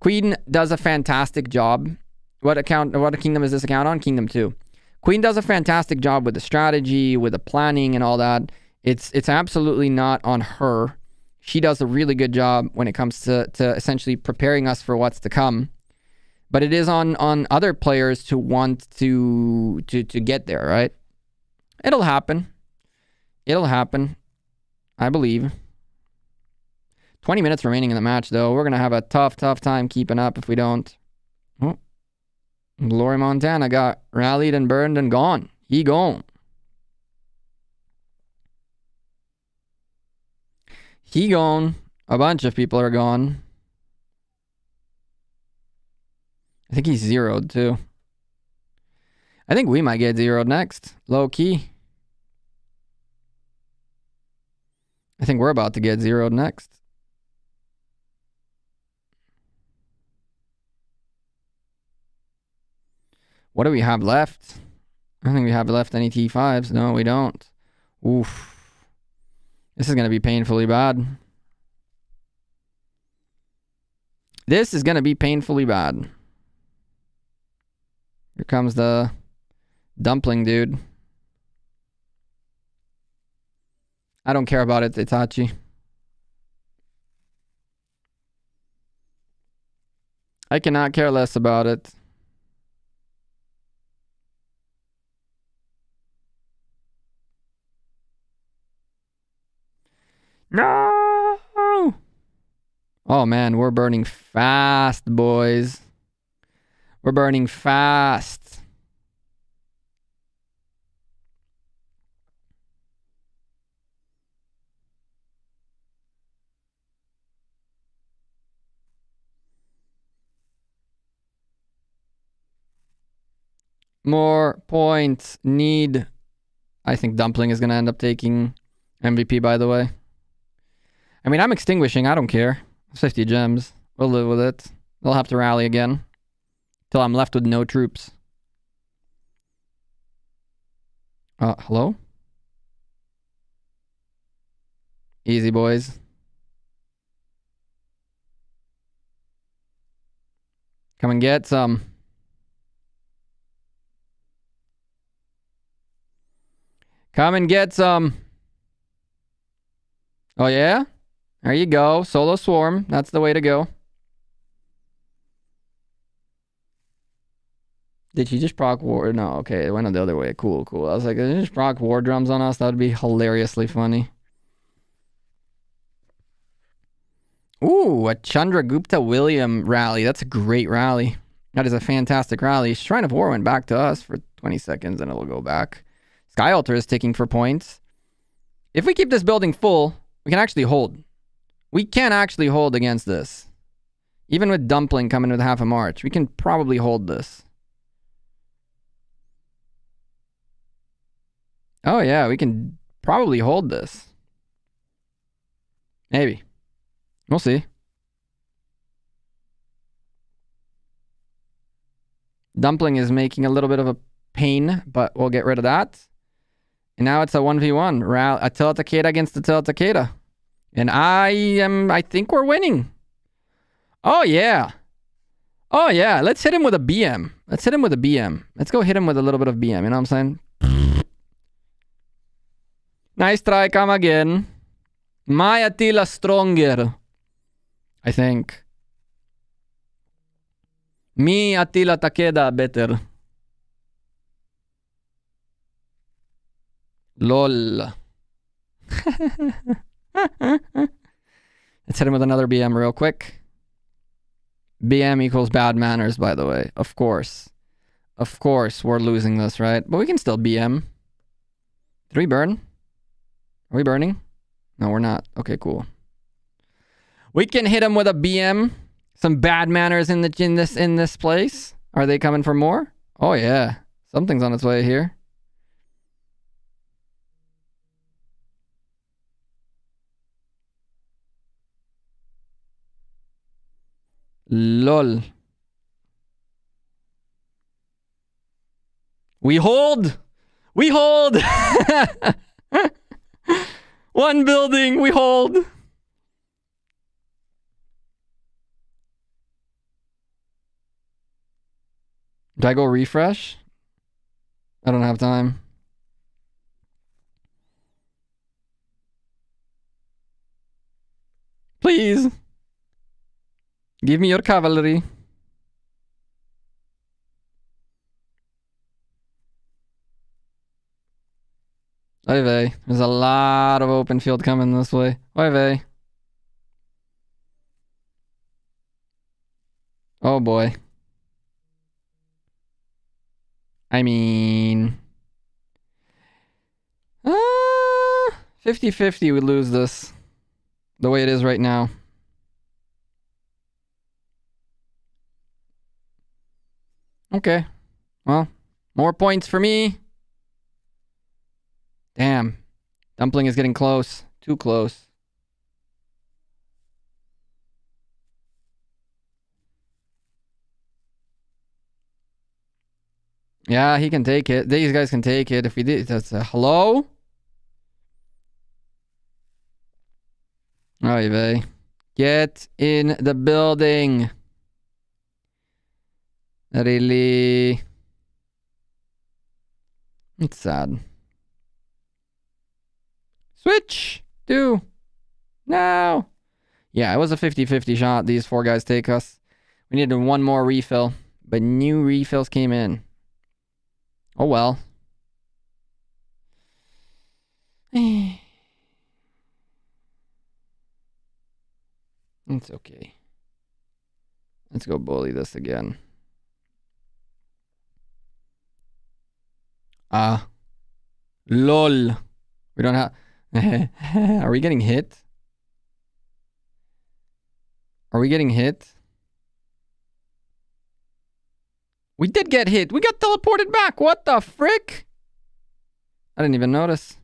Queen does a fantastic job. What kingdom is this account on? Kingdom 2. Queen does a fantastic job with the strategy, with the planning and all that. It's absolutely not on her. She does a really good job when it comes to essentially preparing us for what's to come. But it is on other players to want to get there, right? It'll happen. It'll happen. I believe. 20 minutes remaining in the match, though. We're going to have a tough time keeping up if we don't. Oh. Glory Montana got rallied and burned and gone. He gone. He gone. A bunch of people are gone. I think he's zeroed too. I think we might get zeroed next. Low key. I think we're about to get zeroed next. What do we have left? I don't think we have left any T5s. No, we don't. Oof. This is going to be painfully bad. This is going to be painfully bad. Here comes the dumpling dude. I don't care about it, Itachi. I cannot care less about it. Oh man, we're burning fast, boys. We're burning fast. More points need. I think Dumpling is going to end up taking MVP, by the way. I mean, I'm extinguishing. I don't care. 50 gems. We'll live with it. They'll have to rally again. Till I'm left with no troops. Hello? Easy, boys. Come and get some. Come and get some. Oh, yeah? There you go. Solo Swarm. That's the way to go. Did she just proc war? No, okay. It went the other way. Cool, cool. I was like, did she just proc war drums on us? That would be hilariously funny. Ooh, a Chandragupta William rally. That's a great rally. That is a fantastic rally. Shrine of War went back to us for 20 seconds and it'll go back. Sky Altar is ticking for points. If we keep this building full, we can actually hold. We can actually hold against this. Even with Dumpling coming with half a march, we can probably hold this. Oh yeah, we can probably hold this. Maybe. We'll see. Dumpling is making a little bit of a pain, but we'll get rid of that. And now it's a 1v1. Attila Takeda against Attila Takeda. And I think we're winning. Oh, yeah. Oh, yeah. Let's hit him with a BM. Let's hit him with a BM. Let's go hit him with a little bit of BM. You know what I'm saying? Nice try. Come again. My Attila stronger. I think. Me Attila Takeda better. LOL. Let's hit him with another BM real quick. BM equals bad manners, by the way. Of course. Of course, we're losing this, right? But we can still BM. Did we burn? Are we burning? No, we're not. Okay, cool. We can hit him with a BM. Some bad manners in this place. Are they coming for more? Oh yeah. Something's on its way here. LOL. We hold. We hold. One building. We hold. Did I go refresh? I don't have time. Please. Give me your cavalry. Oy vey. There's a lot of open field coming this way. Oy vey. Oh boy. I mean... 50-50 we lose this. The way it is right now. Okay. Well, more points for me. Damn. Dumpling is getting close. Too close. Yeah, he can take it. These guys can take it. If we did, that's a hello? Oy vey. Get in the building. Really? It's sad. Switch to now. Yeah, it was a 50-50 shot. These four guys take us. We needed one more refill, but new refills came in. Oh well. It's okay. Let's go bully this again. LOL. We don't have... Are we getting hit? Are we getting hit? We did get hit. We got teleported back. What the frick? I didn't even notice.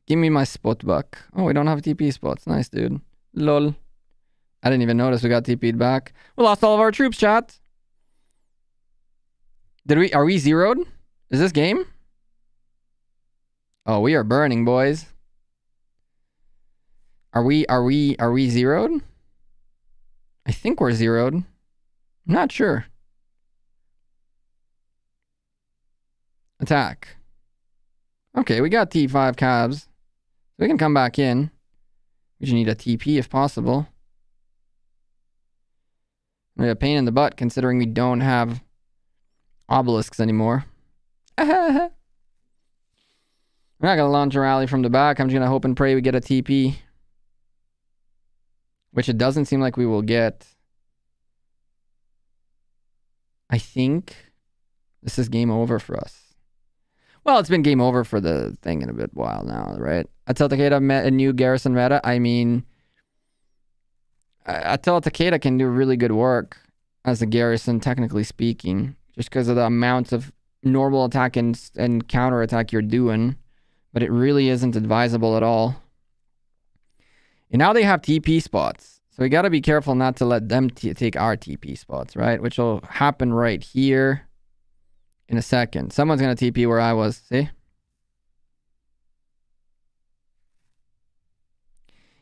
Give me my spot back. Oh, we don't have TP spots. Nice, dude. LOL. I didn't even notice we got TP'd back. We lost all of our troops, chat. Are we zeroed? Is this game? Oh, we are burning, boys. Are we zeroed? I think we're zeroed. I'm not sure. Attack. Okay, we got T5 cabs. We can come back in. We just need a TP if possible. We have a pain in the butt considering we don't have obelisks anymore. We're not going to launch a rally from the back. I'm just going to hope and pray we get a TP. Which it doesn't seem like we will get. I think this is game over for us. Well, it's been game over for the thing in a bit while now, right? Until Takeda met a new garrison meta. I mean, Attila Takeda can do really good work as a garrison, technically speaking, just because of the amount of normal attack and counter attack you're doing. But it really isn't advisable at all. And now they have TP spots. So we got to be careful not to let them take our TP spots, right? Which will happen right here in a second. Someone's going to TP where I was. See?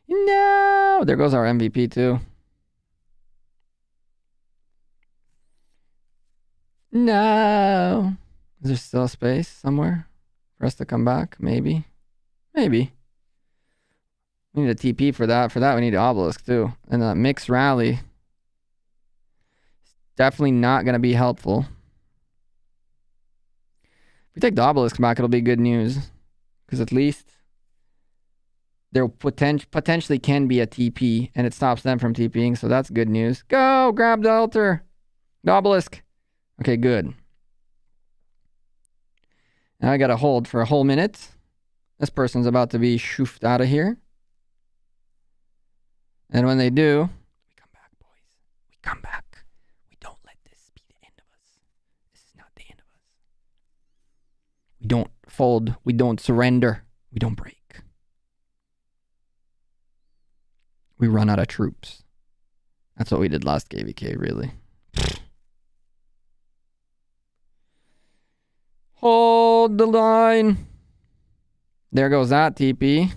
No! There goes our MVP too. No! Is there still space somewhere for us to come back? Maybe. Maybe. We need a TP for that. For that, we need an obelisk too. And a mixed rally. It's definitely not going to be helpful. If we take the obelisk back, it'll be good news. Because at least there potentially can be a TP. And it stops them from TPing. So that's good news. Go! Grab the altar! The obelisk! Okay, good. Now I got to hold for a whole minute. This person's about to be shoofed out of here. And when they do, we come back, boys. We come back. We don't let this be the end of us. This is not the end of us. We don't fold. We don't surrender. We don't break. We run out of troops. That's what we did last KVK, really. Hold the line. There goes that TP.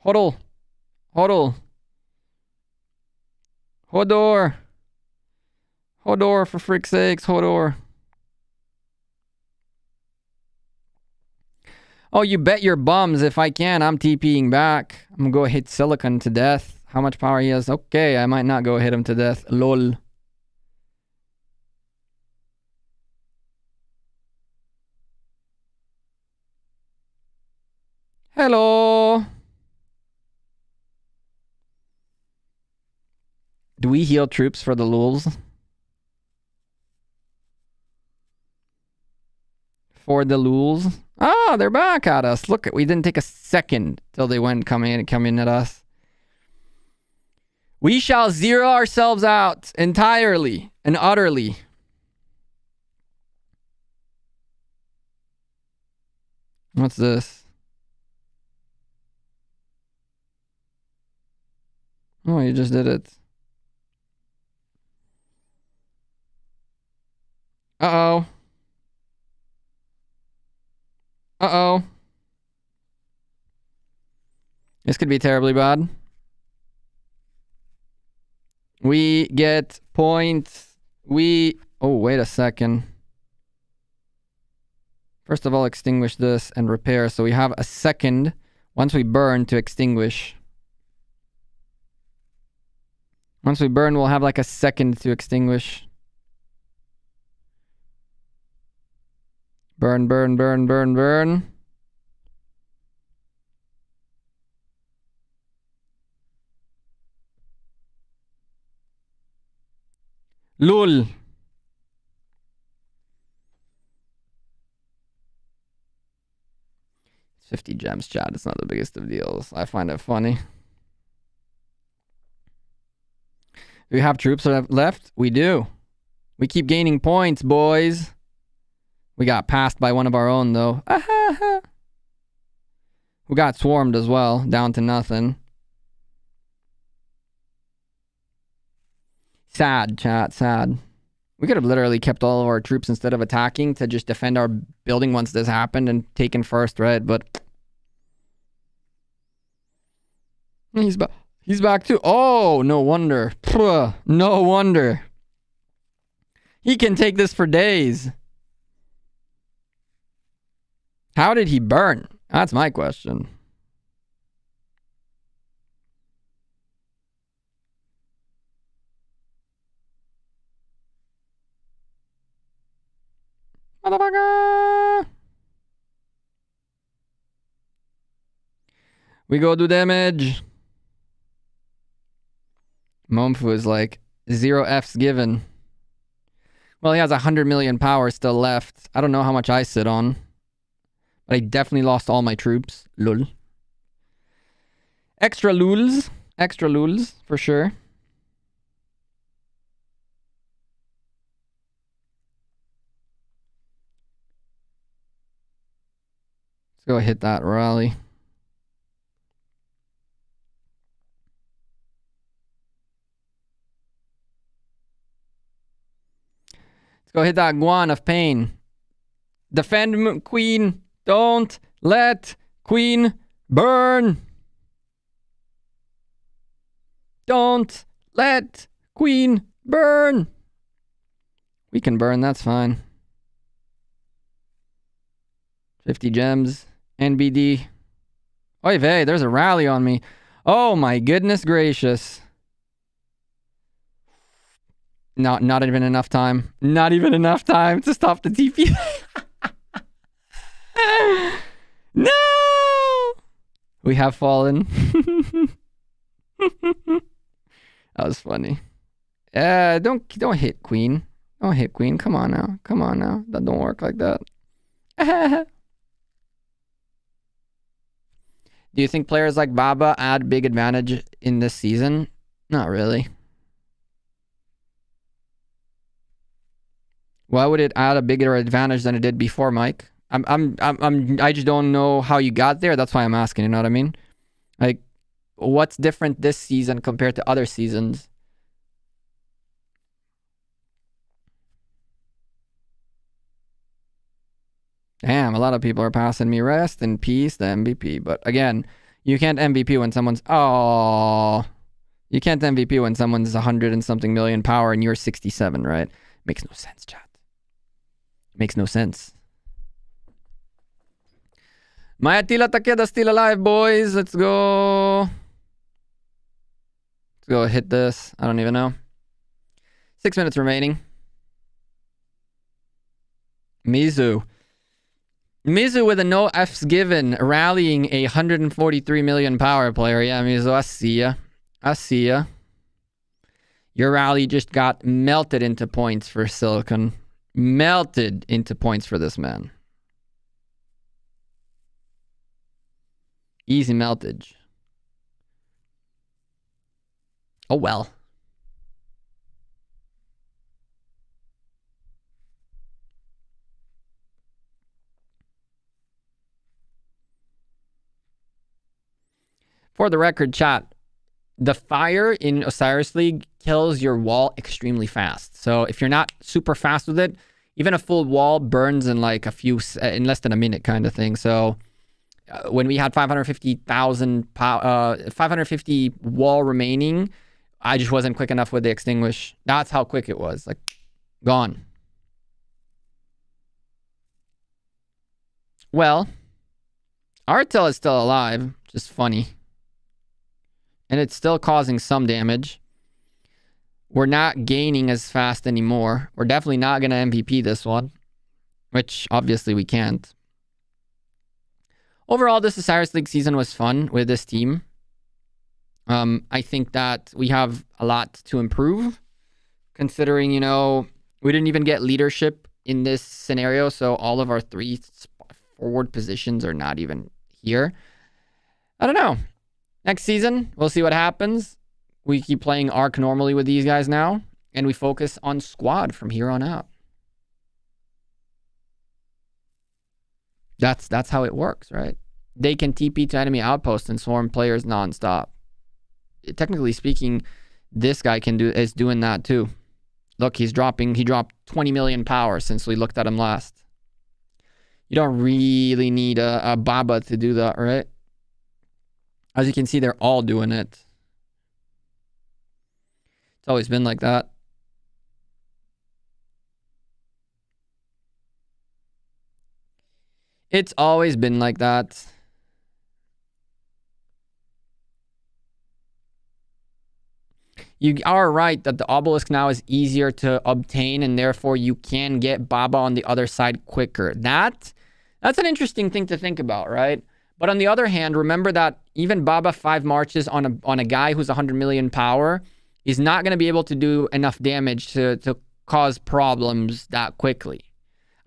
Hodl. Hodl. Hodor. Hodor, for frick's sakes, Hodor. Oh, you bet your bums. If I can, I'm TPing back. I'm gonna go hit Silicon to death. How much power he has? Okay, I might not go hit him to death. LOL. Hello. Do we heal troops for the lulz? For the lulz? Ah, they're back at us. Look, we didn't take a second till they went coming at us. We shall zero ourselves out entirely and utterly. What's this? Oh, you just did it. Uh-oh. Uh-oh. This could be terribly bad. We get points. Oh, wait a second. First of all, extinguish this and repair. So we have a second once we burn to extinguish. Once we burn, we'll have like a second to extinguish. Burn, burn, burn, burn, burn. Lul. 50 gems, chat. It's not the biggest of deals. I find it funny. Do we have troops left? We do. We keep gaining points, boys. We got passed by one of our own, though. We got swarmed as well, down to nothing. Sad, chat, sad. We could have literally kept all of our troops instead of attacking to just defend our building once this happened and taken first, right? But he's back. He's back too. Oh, no wonder. Pwah, no wonder. He can take this for days. How did he burn? That's my question. Motherfucker! We go do damage. Momfu is like 0 F's given. Well, he has 100 million power still left. I don't know how much I sit on. But I definitely lost all my troops. Lul. Extra luls. Extra luls, for sure. Let's go hit that rally. Let's go hit that Guan of pain. Defend Queen. Don't let Queen burn. Don't let Queen burn. We can burn, that's fine. 50 gems. NBD. Oy vey, there's a rally on me. Oh my goodness gracious. Not even enough time. Not even enough time to stop the TP. No! We have fallen. That was funny. Don't hit Queen. Don't hit Queen. Come on now. Come on now. That don't work like that. Do you think players like Baba add big advantage in this season? Not really. Why would it add a bigger advantage than it did before, Mike? I just don't know how you got there. That's why I'm asking, you know what I mean? Like, what's different this season compared to other seasons? Damn, a lot of people are passing me. Rest in peace, the MVP. But again, you can't MVP when someone's... Oh, you can't MVP when someone's 100 and something million power and you're 67, right? Makes no sense, chat. Makes no sense. My Attila Takeda's still alive, boys. Let's go. Let's go hit this. I don't even know. 6 minutes remaining. Mizu. Mizu with a no F's given, rallying a 143 million power player. Yeah, Mizu, I see ya. I see ya. Your rally just got melted into points for Silicon. Melted into points for this man. Easy meltage. Oh well. For the record, chat, the fire in Osiris League kills your wall extremely fast. So if you're not super fast with it, even a full wall burns in like in less than a minute kind of thing. So when we had 550 wall remaining, I just wasn't quick enough with the extinguish. That's how quick it was. Like, gone. Well, Artel is still alive. Just funny. And it's still causing some damage. We're not gaining as fast anymore. We're definitely not going to MVP this one. Which, obviously, we can't. Overall, this Osiris League season was fun with this team. I think that we have a lot to improve considering, you know, we didn't even get leadership in this scenario, so all of our 3 forward positions are not even here. I don't know. Next season, we'll see what happens. We keep playing Arc normally with these guys now, and we focus on squad from here on out. That's how it works, right? They can TP to enemy outposts and swarm players nonstop. Technically speaking, this guy is doing that too. Look, he dropped 20 million power since we looked at him last. You don't really need a Baba to do that, right? As you can see, they're all doing it. It's always been like that. It's always been like that. You are right that the obelisk now is easier to obtain, and therefore you can get Baba on the other side quicker. That's an interesting thing to think about, right? But on the other hand, remember that even Baba 5 marches on a guy who's 100 million power, he's not going to be able to do enough damage to cause problems that quickly.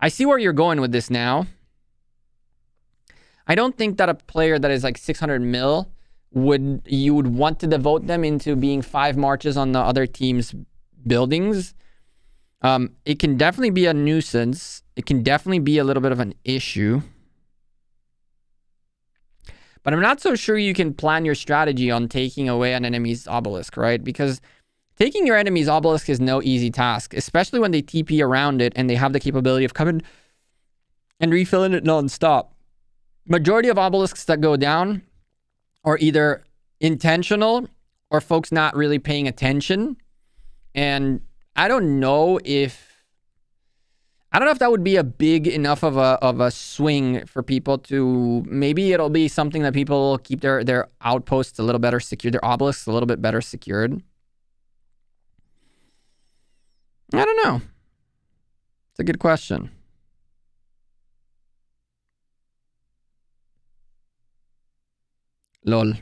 I see where you're going with this now. I don't think that a player that is like 600 mil you would want to devote them into being 5 marches on the other team's buildings. It can definitely be a nuisance. It can definitely be a little bit of an issue. But I'm not so sure you can plan your strategy on taking away an enemy's obelisk, right? Because taking your enemy's obelisk is no easy task, especially when they TP around it and they have the capability of coming and refilling it non-stop. Majority of obelisks that go down are either intentional or folks not really paying attention. And I don't know if that would be a big enough of a swing for people to, maybe it'll be something that people will keep their outposts a little better secured, their obelisks a little bit better secured. I don't know. It's a good question. Lol.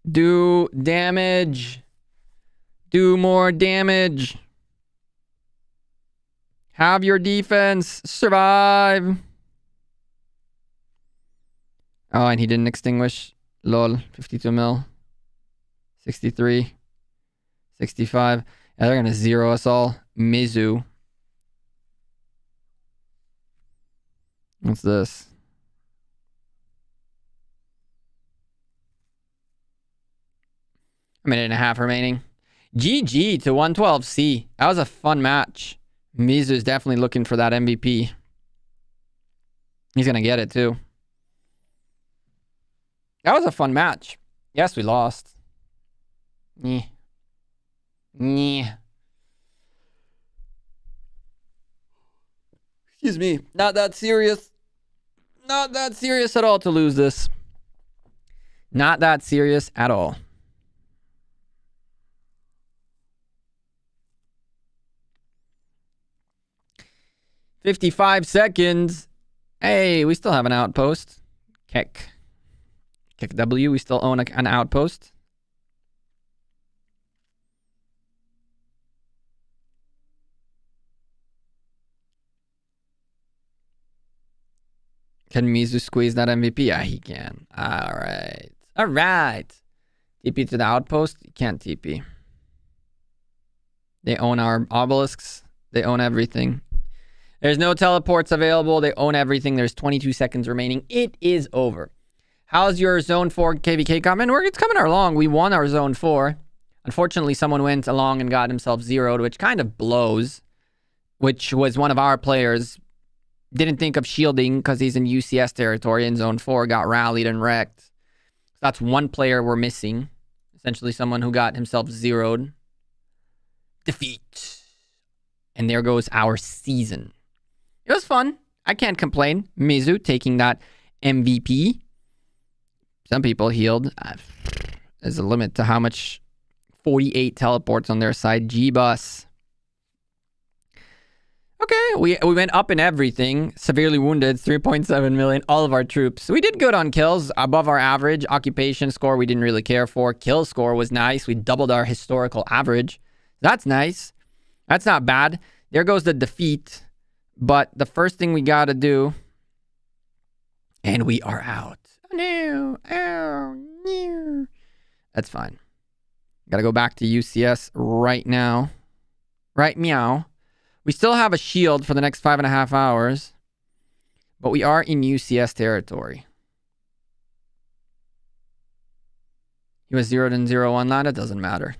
Do damage. Do more damage. Have your defense survive. Oh, and he didn't extinguish. Lol. 52 mil. 63. 65. Yeah, they're going to zero us all. Mizu. What's this? A minute and a half remaining. GG to 112C. That was a fun match. Mizu's definitely looking for that MVP. He's going to get it too. That was a fun match. Yes, we lost. Nyeh. Excuse me. Not that serious. Not that serious at all to lose this. Not that serious at all. $55 seconds. Hey, we still have an outpost. Kick W. We still own an outpost. Can Mizu squeeze that MVP? Yeah, he can. All right. All right. TP to the outpost. You can't TP. They own our obelisks. They own everything. There's no teleports available. They own everything. There's 22 seconds remaining. It is over. How's your Zone 4 KVK coming? It's coming along. We won our Zone 4. Unfortunately, someone went along and got himself zeroed, which kind of blows. Which was one of our players. Didn't think of shielding because he's in UCS territory in Zone 4. Got rallied and wrecked. So that's one player we're missing. Essentially someone who got himself zeroed. Defeat. And there goes our season. It was fun. I can't complain. Mizu taking that MVP. Some people healed. There's a limit to how much. 48 teleports on their side. G-Bus. Okay, we went up in everything. Severely wounded, 3.7 million, all of our troops. We did good on kills, above our average. Occupation score, we didn't really care for. Kill score was nice. We doubled our historical average. That's nice. That's not bad. There goes the defeat. But the first thing we got to do... And we are out. Oh, no. Oh, no. That's fine. Got to go back to UCS right now. Right meow. We still have a shield for the next 5.5 hours, but we are in UCS territory. He was 0'd and 0'1 land. It doesn't matter.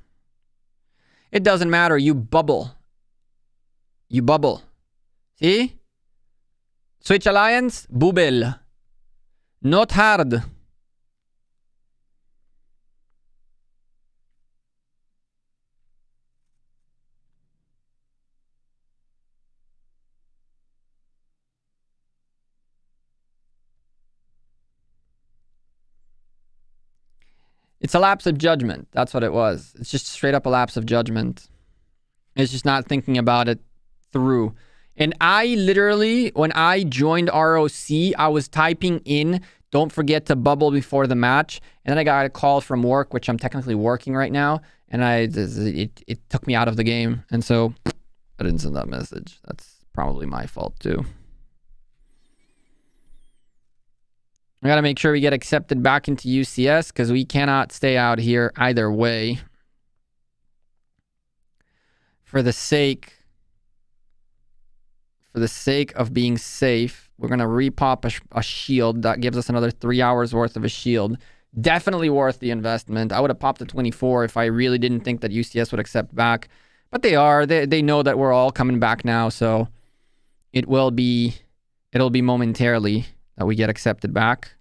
It doesn't matter. You bubble. You bubble. See? Switch alliance. Bubel. Not hard. It's a lapse of judgment. That's what it was. It's just straight up a lapse of judgment. It's just not thinking about it through. And I literally, when I joined ROC, I was typing in, don't forget to bubble before the match. And then I got a call from work, which I'm technically working right now. And it took me out of the game. And so I didn't send that message. That's probably my fault too. We got to make sure we get accepted back into UCS because we cannot stay out here either way. For the sake of being safe, we're going to repop a shield. That gives us another 3 hours worth of a shield. Definitely worth the investment. I would have popped a 24 if I really didn't think that UCS would accept back. But they are. They know that we're all coming back now. So it'll be momentarily that we get accepted back.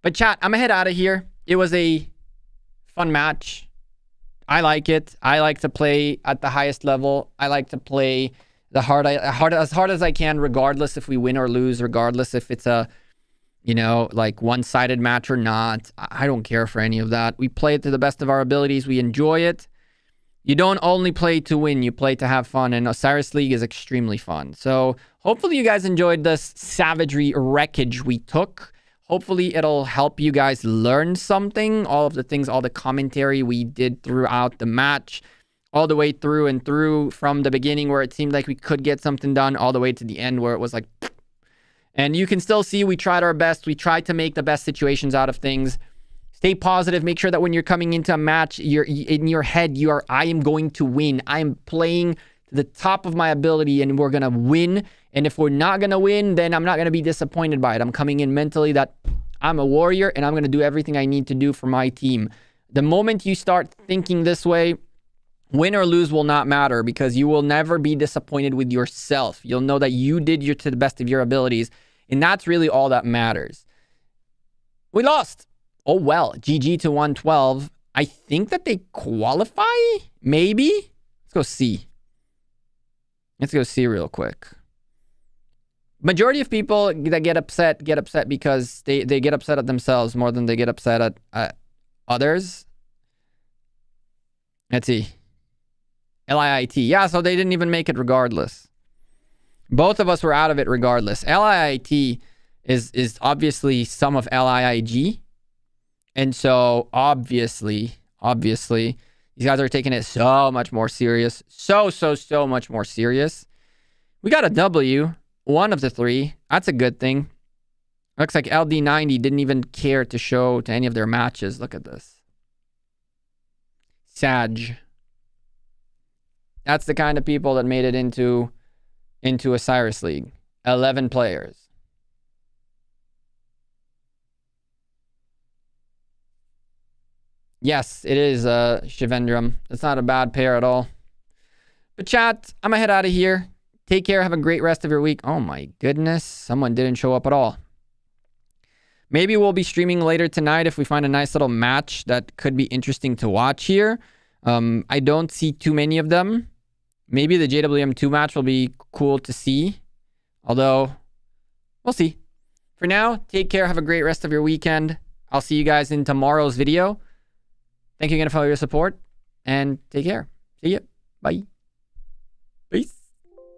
But chat, I'm gonna head out of here. It was a fun match. I like it. I like to play at the highest level. I like to play as hard as I can, regardless if we win or lose, regardless if it's a, like one-sided match or not. I don't care for any of that. We play it to the best of our abilities. We enjoy it. You don't only play to win, you play to have fun, and Osiris League is extremely fun. So hopefully you guys enjoyed this savagery wreckage we took. Hopefully it'll help you guys learn something. All of the things, all the commentary we did throughout the match, all the way through and through, from the beginning where it seemed like we could get something done, all the way to the end where it was like... And you can still see we tried our best. We tried to make the best situations out of things. Stay positive. Make sure that when you're coming into a match, you're in your head, I am going to win. I am playing to the top of my ability and we're going to win. And if we're not going to win, then I'm not going to be disappointed by it. I'm coming in mentally that I'm a warrior and I'm going to do everything I need to do for my team. The moment you start thinking this way, win or lose will not matter because you will never be disappointed with yourself. You'll know that you did to the best of your abilities. And that's really all that matters. We lost. Oh, well, GG to 112. I think that they qualify, maybe? Let's go see. Let's go see real quick. Majority of people that get upset because they get upset at themselves more than they get upset at others. Let's see. LIIT. Yeah, so they didn't even make it regardless. Both of us were out of it regardless. LIIT is obviously some of LIIG. And so obviously, these guys are taking it so much more serious. So much more serious. We got a W. One of the three. That's a good thing. Looks like LD90 didn't even care to show to any of their matches. Look at this. Sag. That's the kind of people that made it into OSIRIS League. 11 players. Yes, it is Shivendram. It's not a bad pair at all. But chat, I'm gonna head out of here. Take care. Have a great rest of your week. Oh my goodness. Someone didn't show up at all. Maybe we'll be streaming later tonight if we find a nice little match that could be interesting to watch here. I don't see too many of them. Maybe the JWM2 match will be cool to see. Although, we'll see. For now, take care. Have a great rest of your weekend. I'll see you guys in tomorrow's video. Thank you again for all your support. And take care. See ya. Bye. Peace.